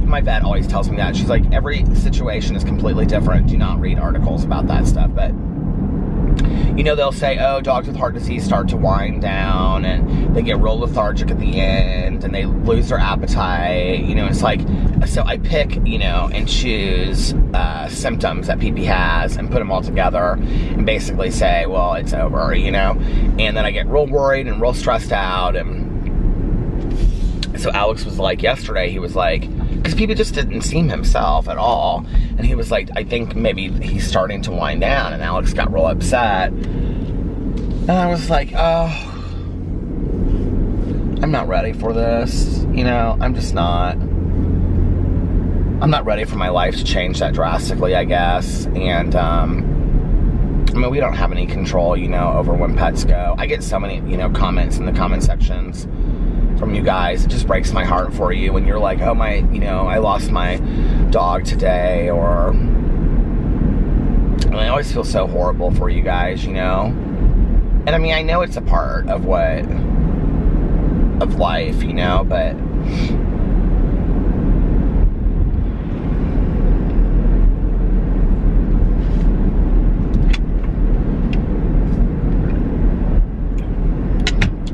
my vet always tells me that. She's like, every situation is completely different. Do not read articles about that stuff. But, you know, they'll say, oh, dogs with heart disease start to wind down and they get real lethargic at the end and they lose their appetite. You know, it's like, so I pick, you know, and choose symptoms that Pee-Pee has and put them all together and basically say, well, it's over, you know. And then I get real worried and real stressed out. And so Alex was like, yesterday, he was like, because Pee-Pee just didn't seem himself at all. And he was like, I think maybe he's starting to wind down. And Alex got real upset. And I was like, oh, I'm not ready for this. You know, I'm just not. I'm not ready for my life to change that drastically, I guess. And, I mean, we don't have any control, you know, over when pets go. I get so many, you know, comments in the comment sections from you guys. It just breaks my heart for you when you're like, oh, you know, I lost my dog today, or, and I always feel so horrible for you guys, you know. And I mean, I know it's a part of life, you know, but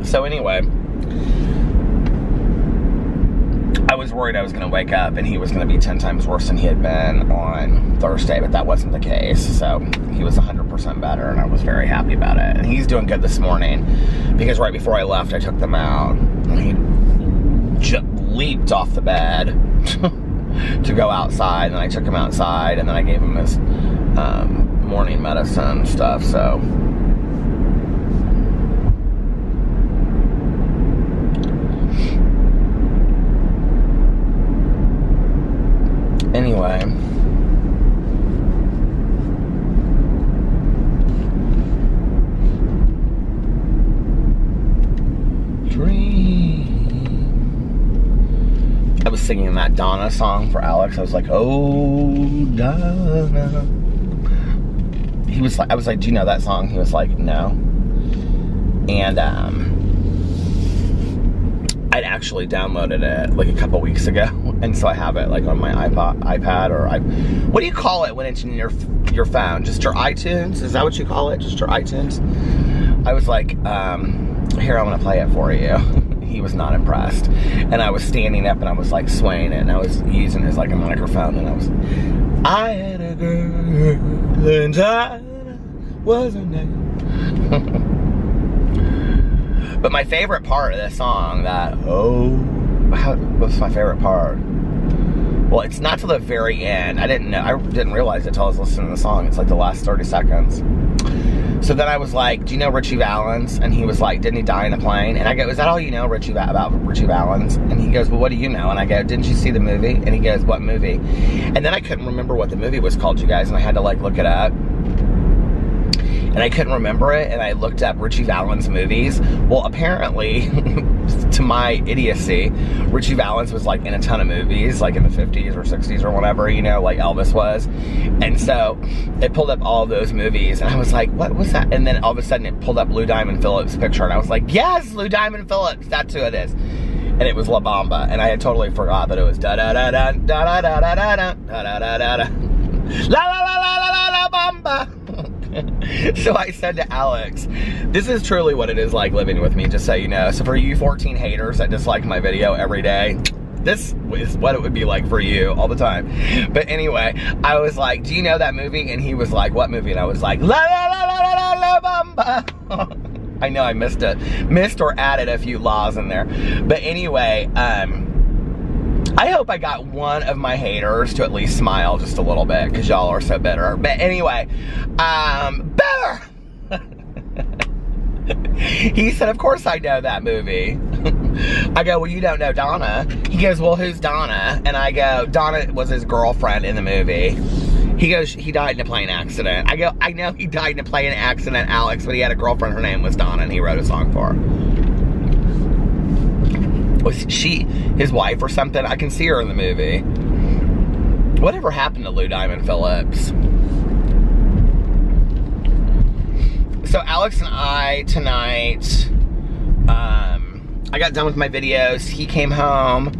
so anyway, I was worried I was going to wake up and he was going to be 10 times worse than he had been on Thursday, but that wasn't the case. So he was 100% better, and I was very happy about it. And he's doing good this morning, because right before I left, I took them out, and he just leaped off the bed to go outside, and I took him outside, and then I gave him his morning medicine and stuff, so. Anyway, I was singing that Donna song for Alex. I was like, oh, Donna. He was like, I was like, do you know that song? He was like, no. And I'd actually downloaded it like a couple weeks ago, and so I have it like on my iPad, or what do you call it when it's in your phone? Just your iTunes? Is that what you call it? Just your iTunes? I was like, here, I'm gonna play it for you. He was not impressed, and I was standing up and I was like swaying it, and I was using it as like a microphone, and I had a girl and I was her name. But my favorite part of this song, what's my favorite part? Well, it's not till the very end. I didn't realize it until I was listening to the song. It's like the last 30 seconds. So then I was like, do you know Richie Valens? And he was like, didn't he die in a plane? And I go, is that all you know about Richie Valens? And he goes, well, what do you know? And I go, didn't you see the movie? And he goes, what movie? And then I couldn't remember what the movie was called, you guys, and I had to like look it up. And I couldn't remember it, and I looked up Richie Valens movies. Well, apparently, to my idiocy, Richie Valens was like in a ton of movies, like in the 50s or 60s or whatever, you know, like Elvis was. And so it pulled up all of those movies, and I was like, what was that? And then all of a sudden it pulled up Lou Diamond Phillips' picture, and I was like, yes, Lou Diamond Phillips, that's who it is. And it was La Bamba, and I had totally forgot that it was da-da-da-da, da-da-da-da-da, da-da-da-da-da, la-la-la-la-la-la Bamba. So I said to Alex, this is truly what it is like living with me, just so you know. So for you 14 haters that dislike my video every day, this is what it would be like for you all the time. But anyway, I was like, do you know that movie? And he was like, what movie? And I was like, la la la la la la Bamba. I know I missed or added a few laws in there. But anyway, I hope I got one of my haters to at least smile just a little bit, because y'all are so bitter. But anyway, better! He said, of course I know that movie. I go, well, you don't know Donna. He goes, well, who's Donna? And I go, Donna was his girlfriend in the movie. He goes, he died in a plane accident. I go, I know he died in a plane accident, Alex, but he had a girlfriend, her name was Donna, and he wrote a song for her. Was she his wife or something? I can see her in the movie. Whatever happened to Lou Diamond Phillips? So Alex and I tonight, I got done with my videos. He came home.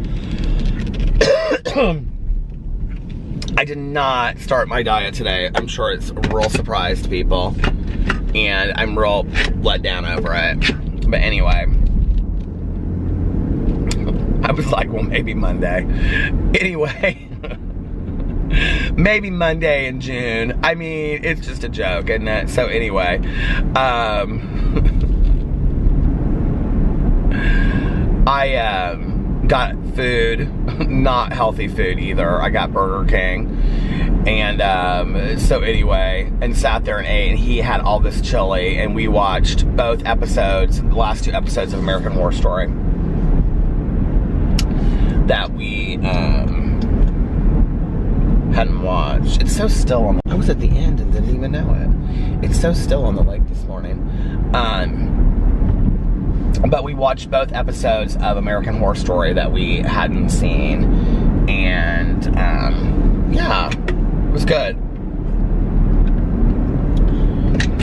I did not start my diet today. I'm sure it's a real surprise to people, and I'm real let down over it. But anyway, I was like, well, maybe Monday. Anyway, maybe Monday in June. I mean, it's just a joke, isn't it? So anyway, I got food, not healthy food either. I got Burger King. And so anyway, and sat there and ate, and he had all this chili, and we watched both episodes, the last 2 episodes of American Horror Story that we hadn't watched. It's so still on the, I was at the end and didn't even know it. It's so still on the lake this morning. But we watched both episodes of American Horror Story that we hadn't seen, and yeah, it was good.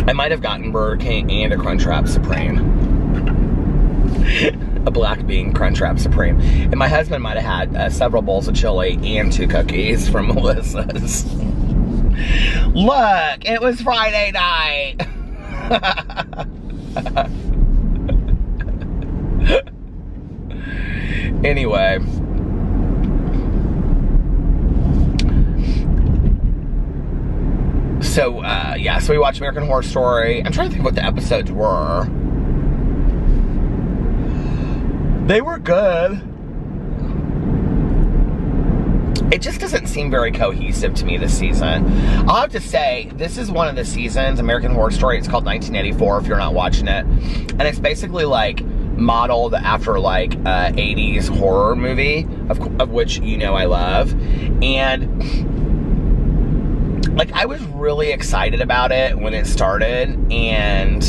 I might have gotten Burger King and a Crunchwrap Supreme. A black bean Crunchwrap Supreme. And my husband might have had several bowls of chili and 2 cookies from Melissa's. Look, it was Friday night. Anyway. So, yeah, so we watched American Horror Story. I'm trying to think what the episodes were. They were good. It just doesn't seem very cohesive to me this season. I'll have to say, this is one of the seasons, American Horror Story, it's called 1984 if you're not watching it. And it's basically like modeled after like 80s horror movie, of which you know I love. And like I was really excited about it when it started, and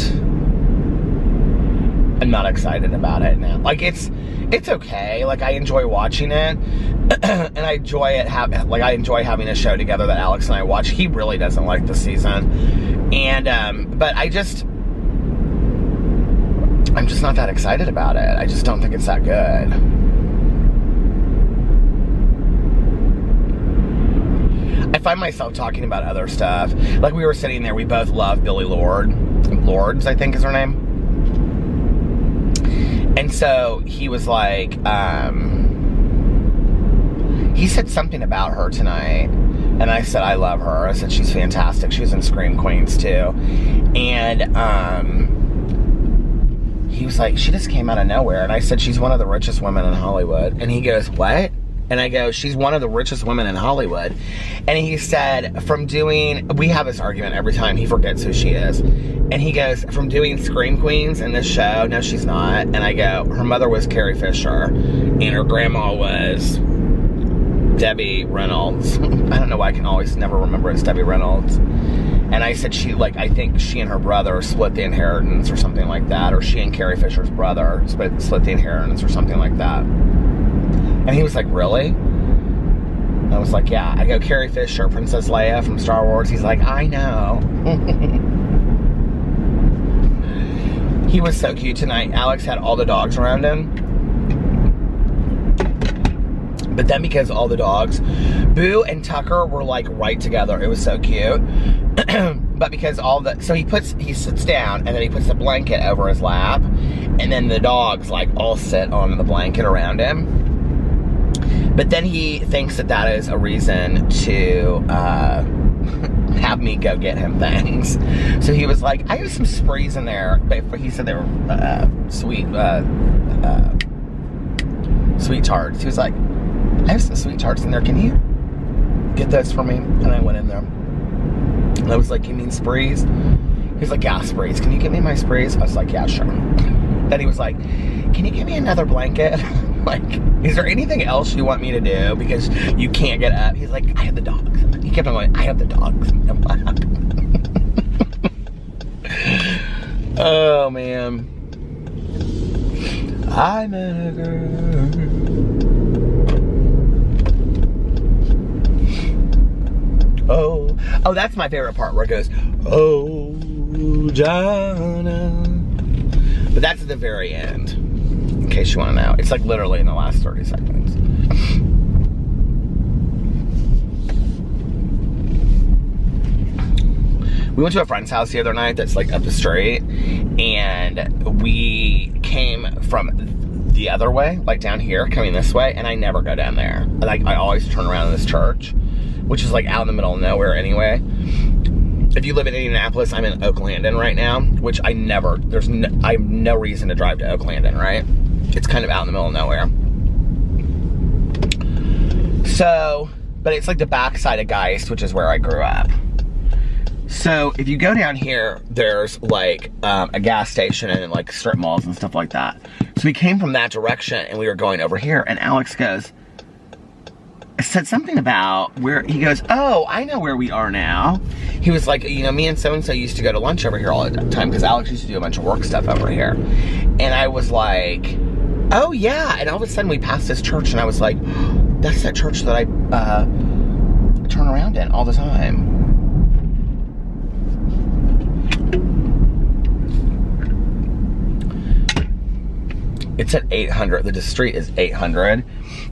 I'm not excited about it now. Like it's okay. Like I enjoy watching it, and I enjoy it. I enjoy having a show together that Alex and I watch. He really doesn't like the season, and but I just I'm just not that excited about it. I just don't think it's that good. I find myself talking about other stuff. Like we were sitting there, we both love Billy Lords, I think is her name. And so he was like, he said something about her tonight. And I said, I love her. I said, she's fantastic. She was in Scream Queens too. And he was like, she just came out of nowhere. And I said, she's one of the richest women in Hollywood. And he goes, what? And I go, she's one of the richest women in Hollywood. And he said, we have this argument every time, he forgets who she is. And he goes, from doing Scream Queens in this show, no she's not. And I go, her mother was Carrie Fisher. And her grandma was Debbie Reynolds. I don't know why I can always never remember it's Debbie Reynolds. And I said I think she and her brother split the inheritance or something like that. Or she and Carrie Fisher's brother split the inheritance or something like that. And he was like, really? And I was like, yeah. I go, Carrie Fisher, Princess Leia from Star Wars. He's like, I know. He was so cute tonight. Alex had all the dogs around him. But then because all the dogs, Boo and Tucker were like right together. It was so cute. But because so he sits down and then he puts the blanket over his lap. And then the dogs like all sit on the blanket around him. But then he thinks that is a reason to have me go get him things. So he was like, I have some sprees in there. But he said they were sweet tarts. He was like, I have some sweet tarts in there. Can you get those for me? And I went in there. And I was like, you mean sprees? He was like, yeah, sprees. Can you give me my sprees? I was like, yeah, sure. Then he was like, can you give me another blanket? Like, is there anything else you want me to do? Because you can't get up. He's like, I have the dogs. He kept on going, I have the dogs. I'm like, oh, man. I met a girl. Oh, that's my favorite part where it goes, oh, Jana. But that's at the very end. In case you want to know. It's like literally in the last 30 seconds. We went to a friend's house the other night that's like up the street. And we came from the other way, like down here, coming this way. And I never go down there. Like I always turn around in this church, which is like out in the middle of nowhere anyway. If you live in Indianapolis, I'm in Oaklandon right now, which I have no reason to drive to Oaklandon, right? It's kind of out in the middle of nowhere. So, but it's like the backside of Geist, which is where I grew up. So if you go down here, there's like a gas station and like strip malls and stuff like that. So we came from that direction and we were going over here and Alex goes, said something about where, he goes, oh, I know where we are now. He was like, you know, me and so-and-so used to go to lunch over here all the time because Alex used to do a bunch of work stuff over here. And I was like, oh yeah. And all of a sudden we passed this church and I was like, that's that church that I turn around in all the time. It's at 800. The street is 800.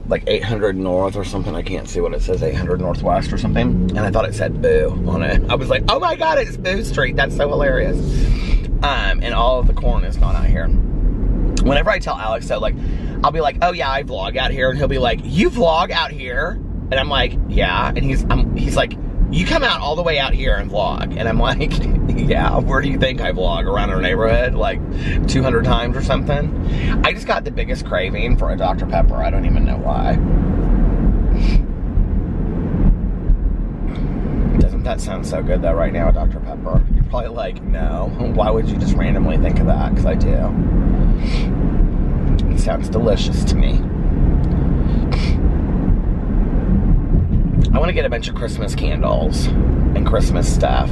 Like 800 North or something. I can't see what it says. 800 Northwest or something. And I thought it said Boo on it. I was like, oh my God, it's Boo Street. That's so hilarious. And all of the corn is gone out here. Whenever I tell Alex that, like, I'll be like, oh yeah, I vlog out here. And he'll be like, you vlog out here? And I'm like, yeah. And he's like, you come out all the way out here and vlog. And I'm like, yeah, where do you think I vlog? Around our neighborhood? Like 200 times or something? I just got the biggest craving for a Dr. Pepper. I don't even know why. Doesn't that sound so good though right now, a Dr. Pepper? You're probably like, no. Why would you just randomly think of that? Because I do. It sounds delicious to me. I want to get a bunch of Christmas candles and Christmas stuff.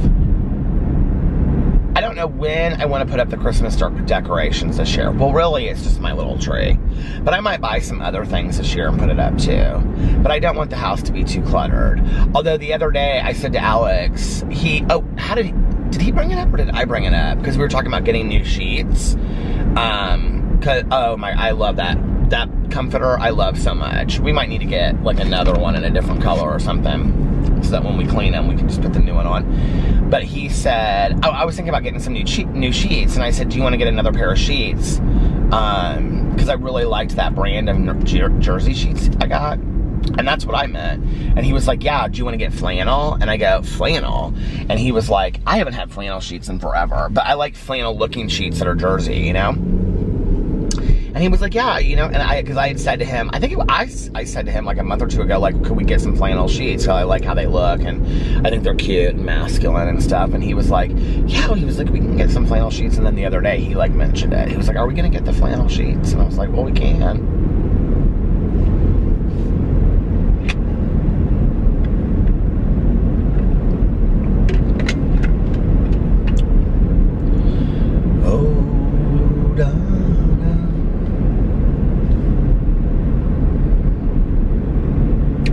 I don't know when I want to put up the Christmas decorations this year. Well, really, it's just my little tree. But I might buy some other things this year and put it up too. But I don't want the house to be too cluttered. Although the other day I said to Alex, did he bring it up or did I bring it up? Because we were talking about getting new sheets. Oh my, I love that comforter. I love so much. We might need to get like another one in a different color or something, so that when we clean them, we can just put the new one on. But he said, I was thinking about getting some new sheets, and I said, do you want to get another pair of sheets? Because I really liked that brand of jersey sheets I got. And that's what I meant. And he was like, yeah, do you want to get flannel? And I go, flannel? And he was like, I haven't had flannel sheets in forever, but I like flannel looking sheets that are jersey, you know? And he was like, yeah, you know, and because I had said to him, I think I said to him like a month or two ago, like, could we get some flannel sheets? So I like how they look, and I think they're cute and masculine and stuff. And he was like, yeah, he was like, we can get some flannel sheets. And then the other day he like mentioned it. He was like, are we going to get the flannel sheets? And I was like, well, we can.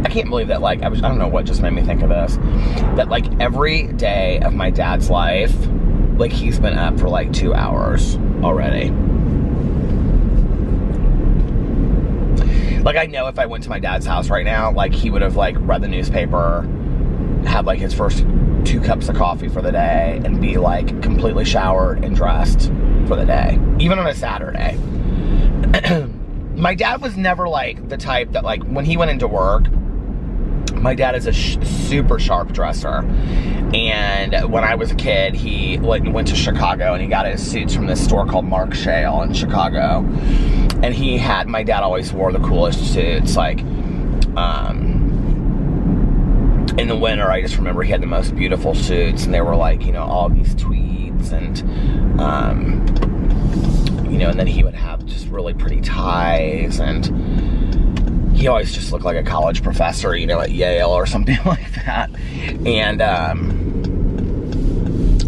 I can't believe that, like, I don't know what just made me think of this, that like every day of my dad's life, like he's been up for like 2 hours already. Like I know if I went to my dad's house right now, like he would have like read the newspaper, had like his first 2 cups of coffee for the day, and be like completely showered and dressed for the day, even on a Saturday. My dad was never like the type that, like, when he went into work, my dad is a super sharp dresser, and when I was a kid, he went to Chicago and he got his suits from this store called Mark Shale in Chicago, and my dad always wore the coolest suits. Like in the winter, I just remember he had the most beautiful suits, and they were like, you know, all these tweeds, and you know, and then he would have just really pretty ties, and he always just looked like a college professor, you know, at Yale or something like that. And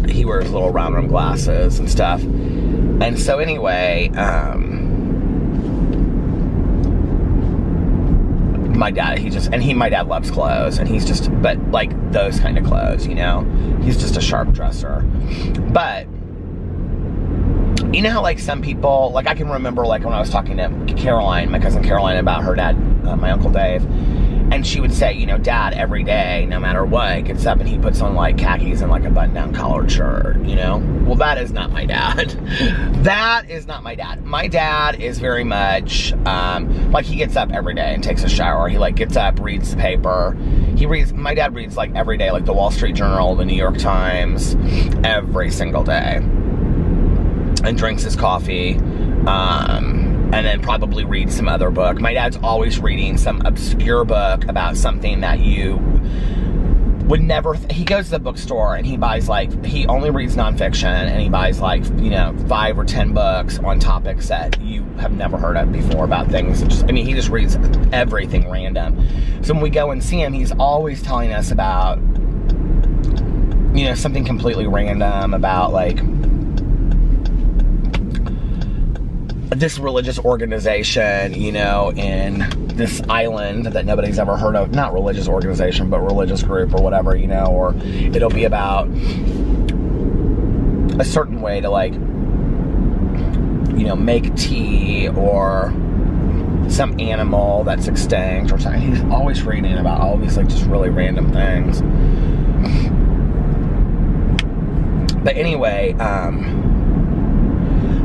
he wears little round rim glasses and stuff. And so anyway, my dad, my dad loves clothes, and he's just, but like those kind of clothes, you know, he's just a sharp dresser. But you know how like some people, like I can remember like when I was talking to Caroline, my cousin Caroline, about her dad, my Uncle Dave, and she would say, you know, Dad every day, no matter what, gets up and he puts on like khakis and like a button-down collared shirt, you know? Well, that is not my dad. That is not my dad. My dad is very much, like he gets up every day and takes a shower. He like gets up, reads the paper. My dad reads like every day, like the Wall Street Journal, the New York Times, every single day. And drinks his coffee, and then probably reads some other book. My dad's always reading some obscure book about something that you would never, he goes to the bookstore and he buys like, he only reads nonfiction, and he buys like, you know, 5 or 10 books on topics that you have never heard of before about things. He just reads everything random. So when we go and see him, he's always telling us about, you know, something completely random about like, this religious organization, you know, in this island that nobody's ever heard of. Not religious organization, but religious group or whatever, you know, or it'll be about a certain way to like, you know, make tea, or some animal that's extinct or something. He's always reading about all these like just really random things. But anyway,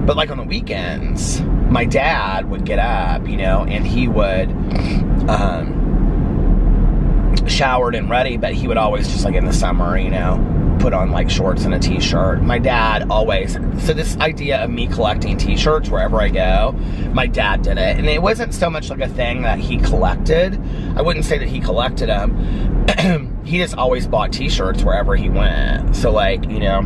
but like on the weekends, my dad would get up, you know, and he would, showered and ready, but he would always just like in the summer, you know, put on like shorts and a t-shirt. My dad always, so this idea of me collecting t-shirts wherever I go, my dad did it. And it wasn't so much like a thing that he collected. I wouldn't say that he collected them. He just always bought t-shirts wherever he went. So like, you know,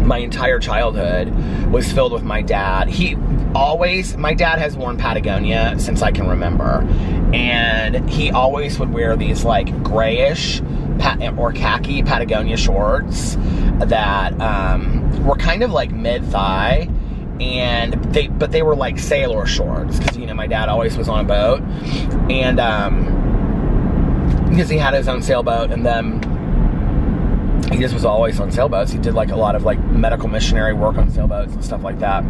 my entire childhood was filled with my dad. My dad has worn Patagonia since I can remember. And he always would wear these like grayish or khaki Patagonia shorts that were kind of like mid-thigh. But they were like sailor shorts, because, you know, my dad always was on a boat. And because he had his own sailboat, and then he just was always on sailboats. He did like a lot of like medical missionary work on sailboats and stuff like that.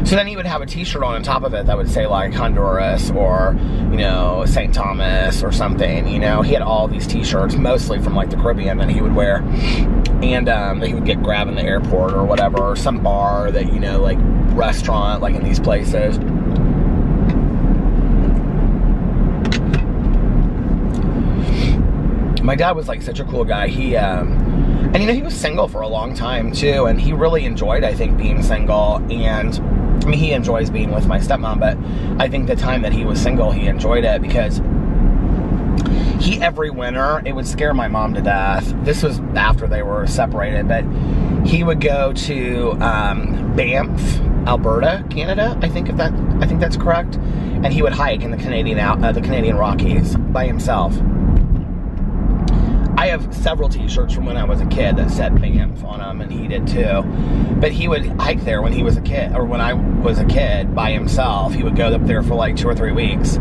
So then he would have a t-shirt on top of it that would say like Honduras or, you know, St. Thomas or something, you know. He had all these t-shirts, mostly from like the Caribbean, that he would wear. And that he would get grabbed in the airport or whatever, or some bar that, you know, like restaurant, like in these places. My dad was like such a cool guy. He, and you know, he was single for a long time too, and he really enjoyed, I think, being single. And I mean, he enjoys being with my stepmom, but I think the time that he was single, he enjoyed it because he, every winter, it would scare my mom to death. This was after they were separated, but he would go to Banff, Alberta, Canada. I think that's correct. And he would hike in the Canadian Rockies by himself. I have several t-shirts from when I was a kid that said Banff on them, and he did too. But he would hike there when he was a kid, or when I was a kid, by himself. He would go up there for like 2 or 3 weeks.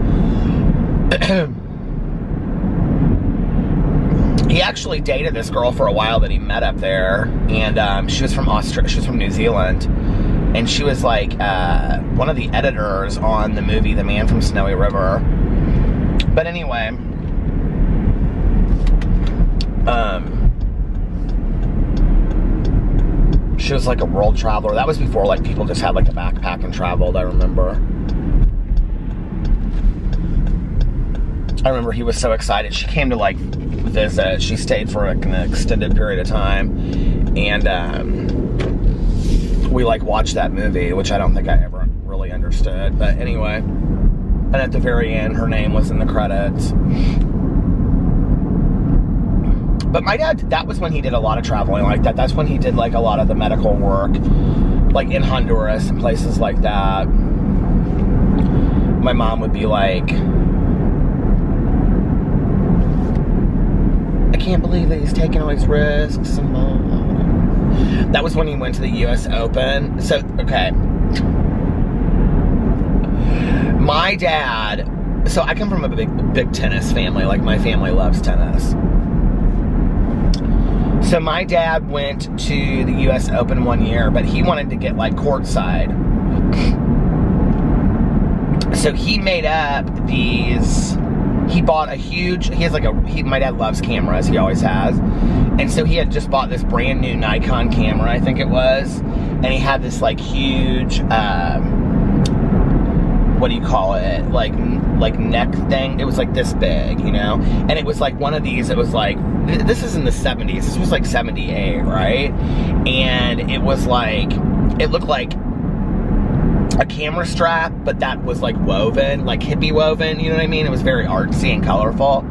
He actually dated this girl for a while that he met up there, and she was from Australia. She was from New Zealand, and she was like one of the editors on the movie The Man from Snowy River. But anyway. She was like a world traveler. That was before like people just had like a backpack and traveled, I remember. He was so excited. She came to like visit. She stayed for like an extended period of time. And we like watched that movie, which I don't think I ever really understood. But anyway. And at the very end, her name was in the credits. But my dad, that was when he did a lot of traveling like that. That's when he did like a lot of the medical work, like in Honduras and places like that. My mom would be like, I can't believe that he's taking all these risks. That was when he went to the US Open. So, okay. My dad, so I come from a big tennis family. Like my family loves tennis. So my dad went to the US Open one year, but he wanted to get like courtside. So he made up these, he bought a huge, my dad loves cameras, he always has. And so he had just bought this brand new Nikon camera, I think it was. And he had this like huge, what do you call it? Like neck thing. It was like this big, you know? And it was like one of these, it was like, this is in the 70s. This was like 78, right? And it was like, it looked like a camera strap, but that was like woven, like hippie woven, you know what I mean? It was very artsy and colorful.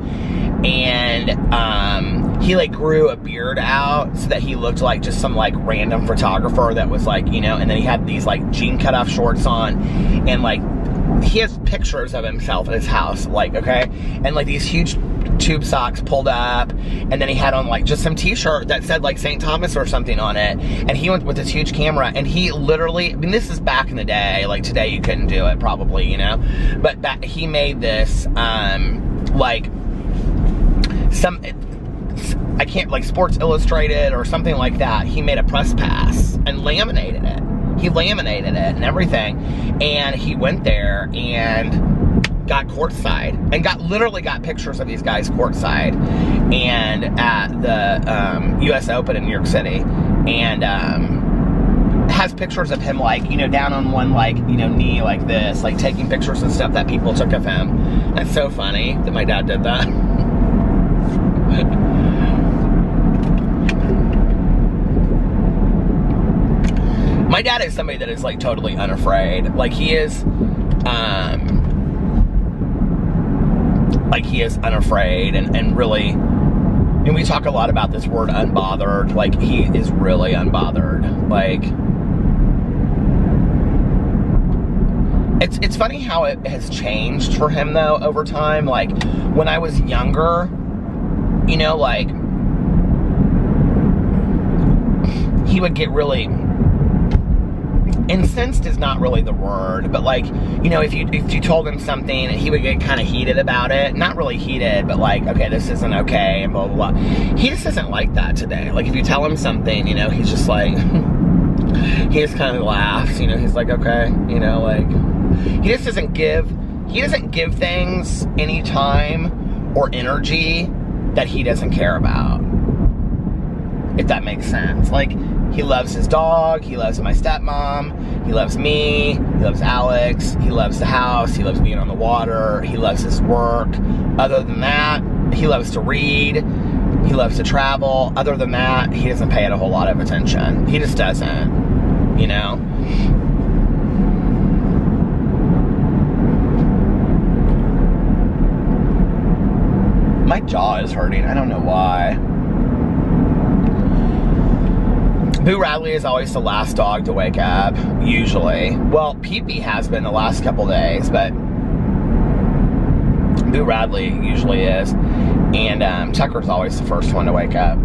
And he like grew a beard out so that he looked like just some like random photographer that was like, you know, and then he had these like jean cutoff shorts on, and like he has pictures of himself at his house, like, okay, and like these huge tube socks pulled up, and then he had on like just some t-shirt that said like St. Thomas or something on it, and he went with this huge camera, and he literally, I mean, this is back in the day, like today you couldn't do it probably, you know, but he made this like some, I can't, like Sports Illustrated or something like that. He made a press pass and laminated it. He laminated it and everything, and he went there and got courtside and literally got pictures of these guys courtside and at the US Open in New York City, and has pictures of him like, you know, down on one like, you know, knee like this, like taking pictures and stuff that people took of him. That's so funny that my dad did that. My dad is somebody that is like totally unafraid. Like he is unafraid and really, and we talk a lot about this word unbothered. Like he is really unbothered. Like it's funny how it has changed for him though over time. Like when I was younger, you know, like he would get really incensed is not really the word, but like, you know, if you told him something, he would get kind of heated about it. Not really heated, but like, okay, this isn't okay, and blah, blah, blah. He just isn't like that today. Like, if you tell him something, you know, he's just like, he just kind of laughs, you know, he's like, okay, you know, like, he just doesn't give things any time or energy that he doesn't care about. If that makes sense. Like, he loves his dog, he loves my stepmom, he loves me, he loves Alex, he loves the house, he loves being on the water, he loves his work. Other than that, he loves to read, he loves to travel. Other than that, he doesn't pay it a whole lot of attention. He just doesn't, you know? My jaw is hurting, I don't know why. Boo Radley is always the last dog to wake up, usually. Well, Pee-Pee has been the last couple days, but Boo Radley usually is. And Tucker's always the first one to wake up.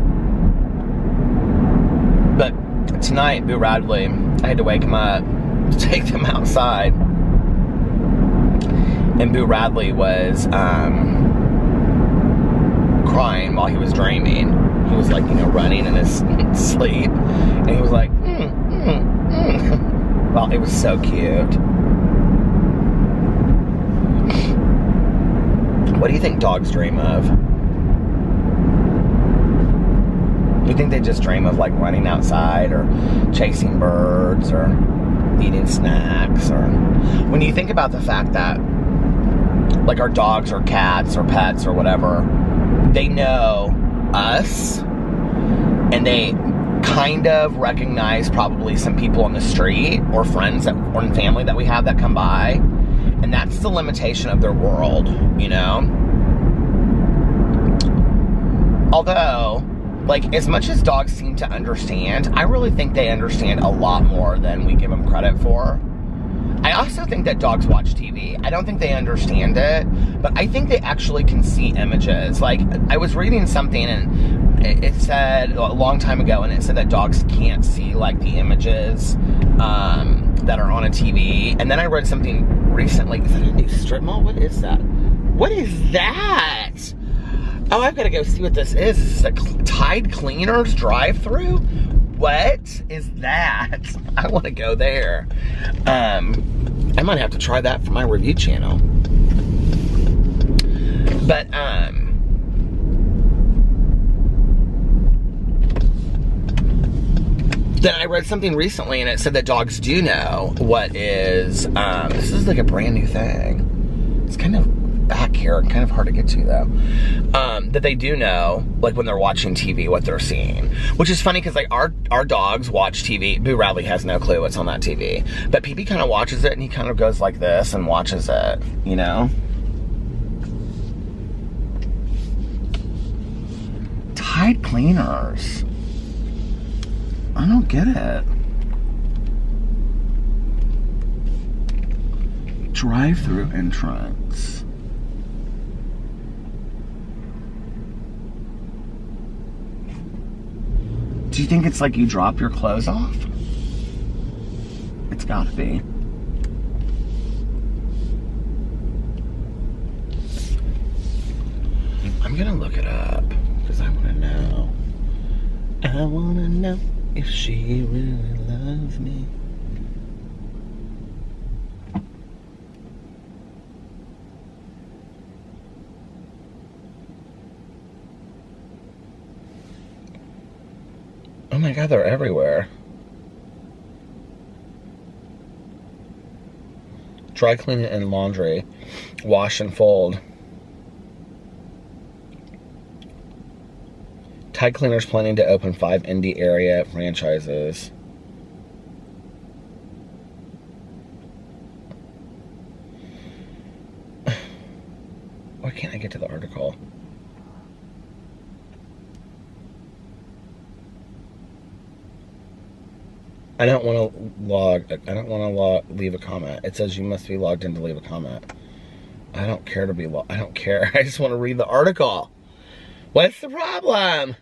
But tonight, Boo Radley, I had to wake him up to take him outside. And Boo Radley was crying while he was dreaming. He was like, you know, running in his sleep. And he was like, Well, it was so cute. What do you think dogs dream of? Do you think they just dream of like running outside or chasing birds or eating snacks? Or when you think about the fact that like our dogs or cats or pets or whatever, they know us, and they kind of recognize probably some people on the street or friends that, or family that we have that come by, and that's the limitation of their world, you know? Although, like, as much as dogs seem to understand, I really think they understand a lot more than we give them credit for. I also think that dogs watch TV. I don't think they understand it, but I think they actually can see images. Like, I was reading something and it said a long time ago, and it said that dogs can't see like the images that are on a TV. And then I read something recently. Is that a new strip mall? What is that? What is that? Oh, I've got to go see what this is. Is this a Tide Cleaners drive-through? What is that? I want to go there. I might have to try that for my review channel. But, then I read something recently and it said that dogs do know what is, this is like a brand new thing. It's kind of back here, kind of hard to get to though. That they do know, like when they're watching TV, what they're seeing. Which is funny because like our dogs watch TV. Boo Radley has no clue what's on that TV. But Pee-Pee kind of watches it and he kind of goes like this and watches it, you know? Tide Cleaners. I don't get it. Drive-through entrance. Do you think it's like you drop your clothes off? It's gotta be. I'm gonna look it up because I wanna know. I wanna know if she really loves me. Oh my God, they're everywhere. Dry cleaning and laundry. Wash and fold. Tide Cleaners planning to open 5 indie area franchises. Why can't I get to the article? I don't want to leave a comment. It says you must be logged in to leave a comment. I don't care to be I don't care. I just want to read the article. What's the problem?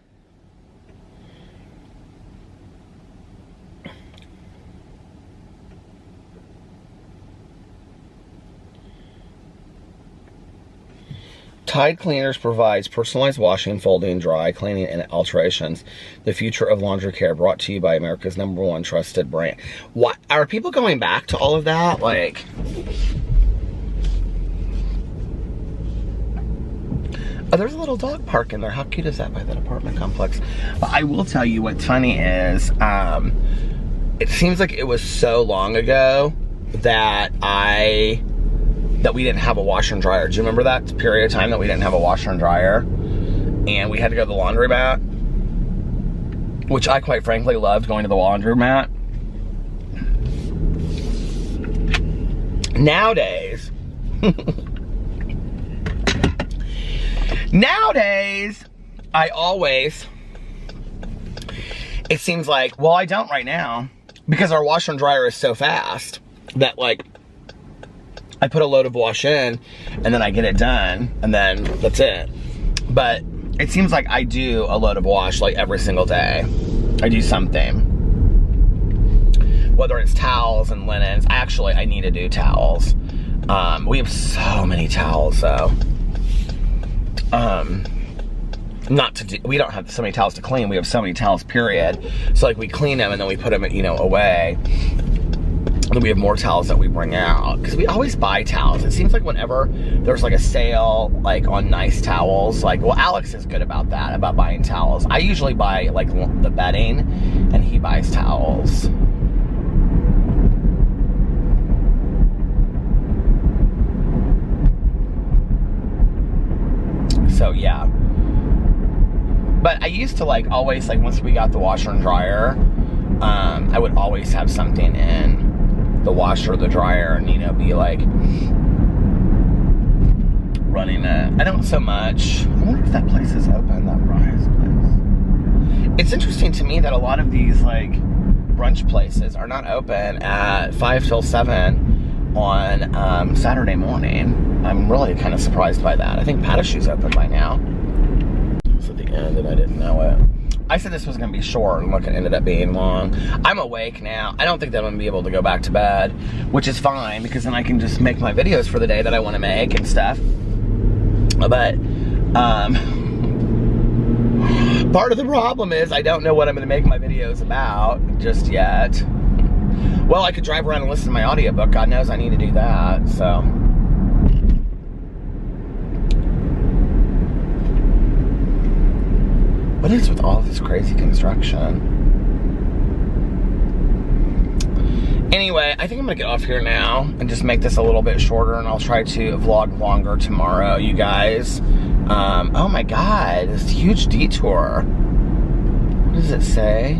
Tide Cleaners provides personalized washing, folding, dry, cleaning, and alterations. The future of laundry care, brought to you by America's #1 trusted brand. What are people going back to all of that? Like, oh, there's a little dog park in there. How cute is that by that apartment complex? But I will tell you what's funny is, it seems like it was so long ago that we didn't have a washer and dryer. Do you remember that period of time that we didn't have a washer and dryer? And we had to go to the laundromat, which I quite frankly loved going to the laundromat. Nowadays, it seems like, well, I don't right now, because our washer and dryer is so fast that, like, I put a load of wash in, and then I get it done, and then that's it. But it seems like I do a load of wash, like, every single day. I do something. Whether it's towels and linens. Actually, I need to do towels. We have so many towels, though. We don't have so many towels to clean. We have so many towels, period. So, like, we clean them, and then we put them, you know, away. And then we have more towels that we bring out, because we always buy towels. It seems like whenever there's like a sale, like on nice towels, like, well, Alex is good about that, about buying towels. I usually buy like the bedding, and he buys towels. So yeah. But I used to like always, like, once we got the washer and dryer, I would always have something in the washer or the dryer, and, you know, be like running it. I don't so much. I wonder if that place is open, that Rise place. It's interesting to me that a lot of these like brunch places are not open at 5 till 7 on Saturday morning. I'm really kind of surprised by that. I think Patachou's open by now. It's at the end and I didn't know it. I said this was going to be short, and look, it ended up being long. I'm awake now. I don't think that I'm going to be able to go back to bed, which is fine, because then I can just make my videos for the day that I want to make and stuff. But, part of the problem is I don't know what I'm going to make my videos about just yet. Well, I could drive around and listen to my audiobook. God knows I need to do that, so. What is with all this crazy construction? Anyway, I think I'm gonna get off here now and just make this a little bit shorter, and I'll try to vlog longer tomorrow, you guys. Oh my God, this huge detour. What does it say?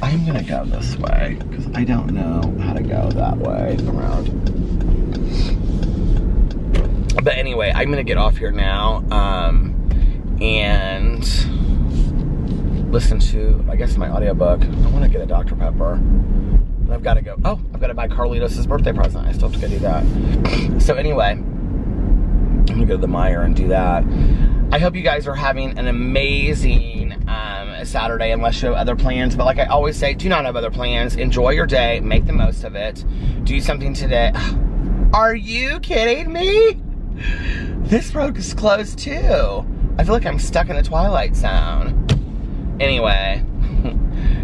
I'm gonna go this way, because I don't know how to go that way around. But anyway, I'm gonna get off here now, and listen to, I guess, my audiobook. I wanna get a Dr. Pepper. And I've gotta go, oh, I've gotta buy Carlitos' birthday present. I still have to go do that. So anyway, I'm gonna go to the Meijer and do that. I hope you guys are having an amazing Saturday, unless you have other plans. But like I always say, do not have other plans. Enjoy your day, make the most of it. Do something today. Are you kidding me? This road is closed too. I feel like I'm stuck in a Twilight Zone. Anyway,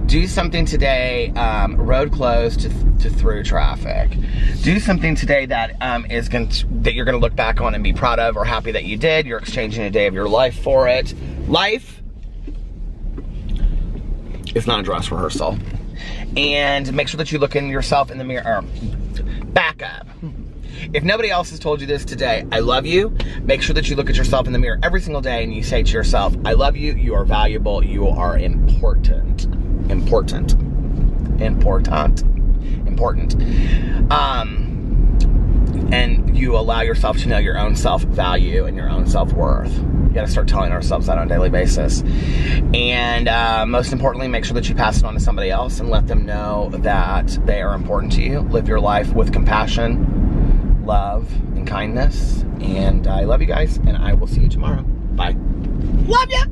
do something today, road closed to through traffic. Do something today that that you're gonna look back on and be proud of, or happy that you did. You're exchanging a day of your life for it. Life is not a dress rehearsal. And make sure that you look in yourself in the mirror. Back up. If nobody else has told you this today, I love you. Make sure that you look at yourself in the mirror every single day and you say to yourself, I love you, you are valuable, you are important. Important. And you allow yourself to know your own self-value and your own self-worth. You gotta start telling ourselves that on a daily basis. And most importantly, make sure that you pass it on to somebody else and let them know that they are important to you. Live your life with compassion, love, and kindness. And I love you guys, and I will see you tomorrow. Bye. Love ya!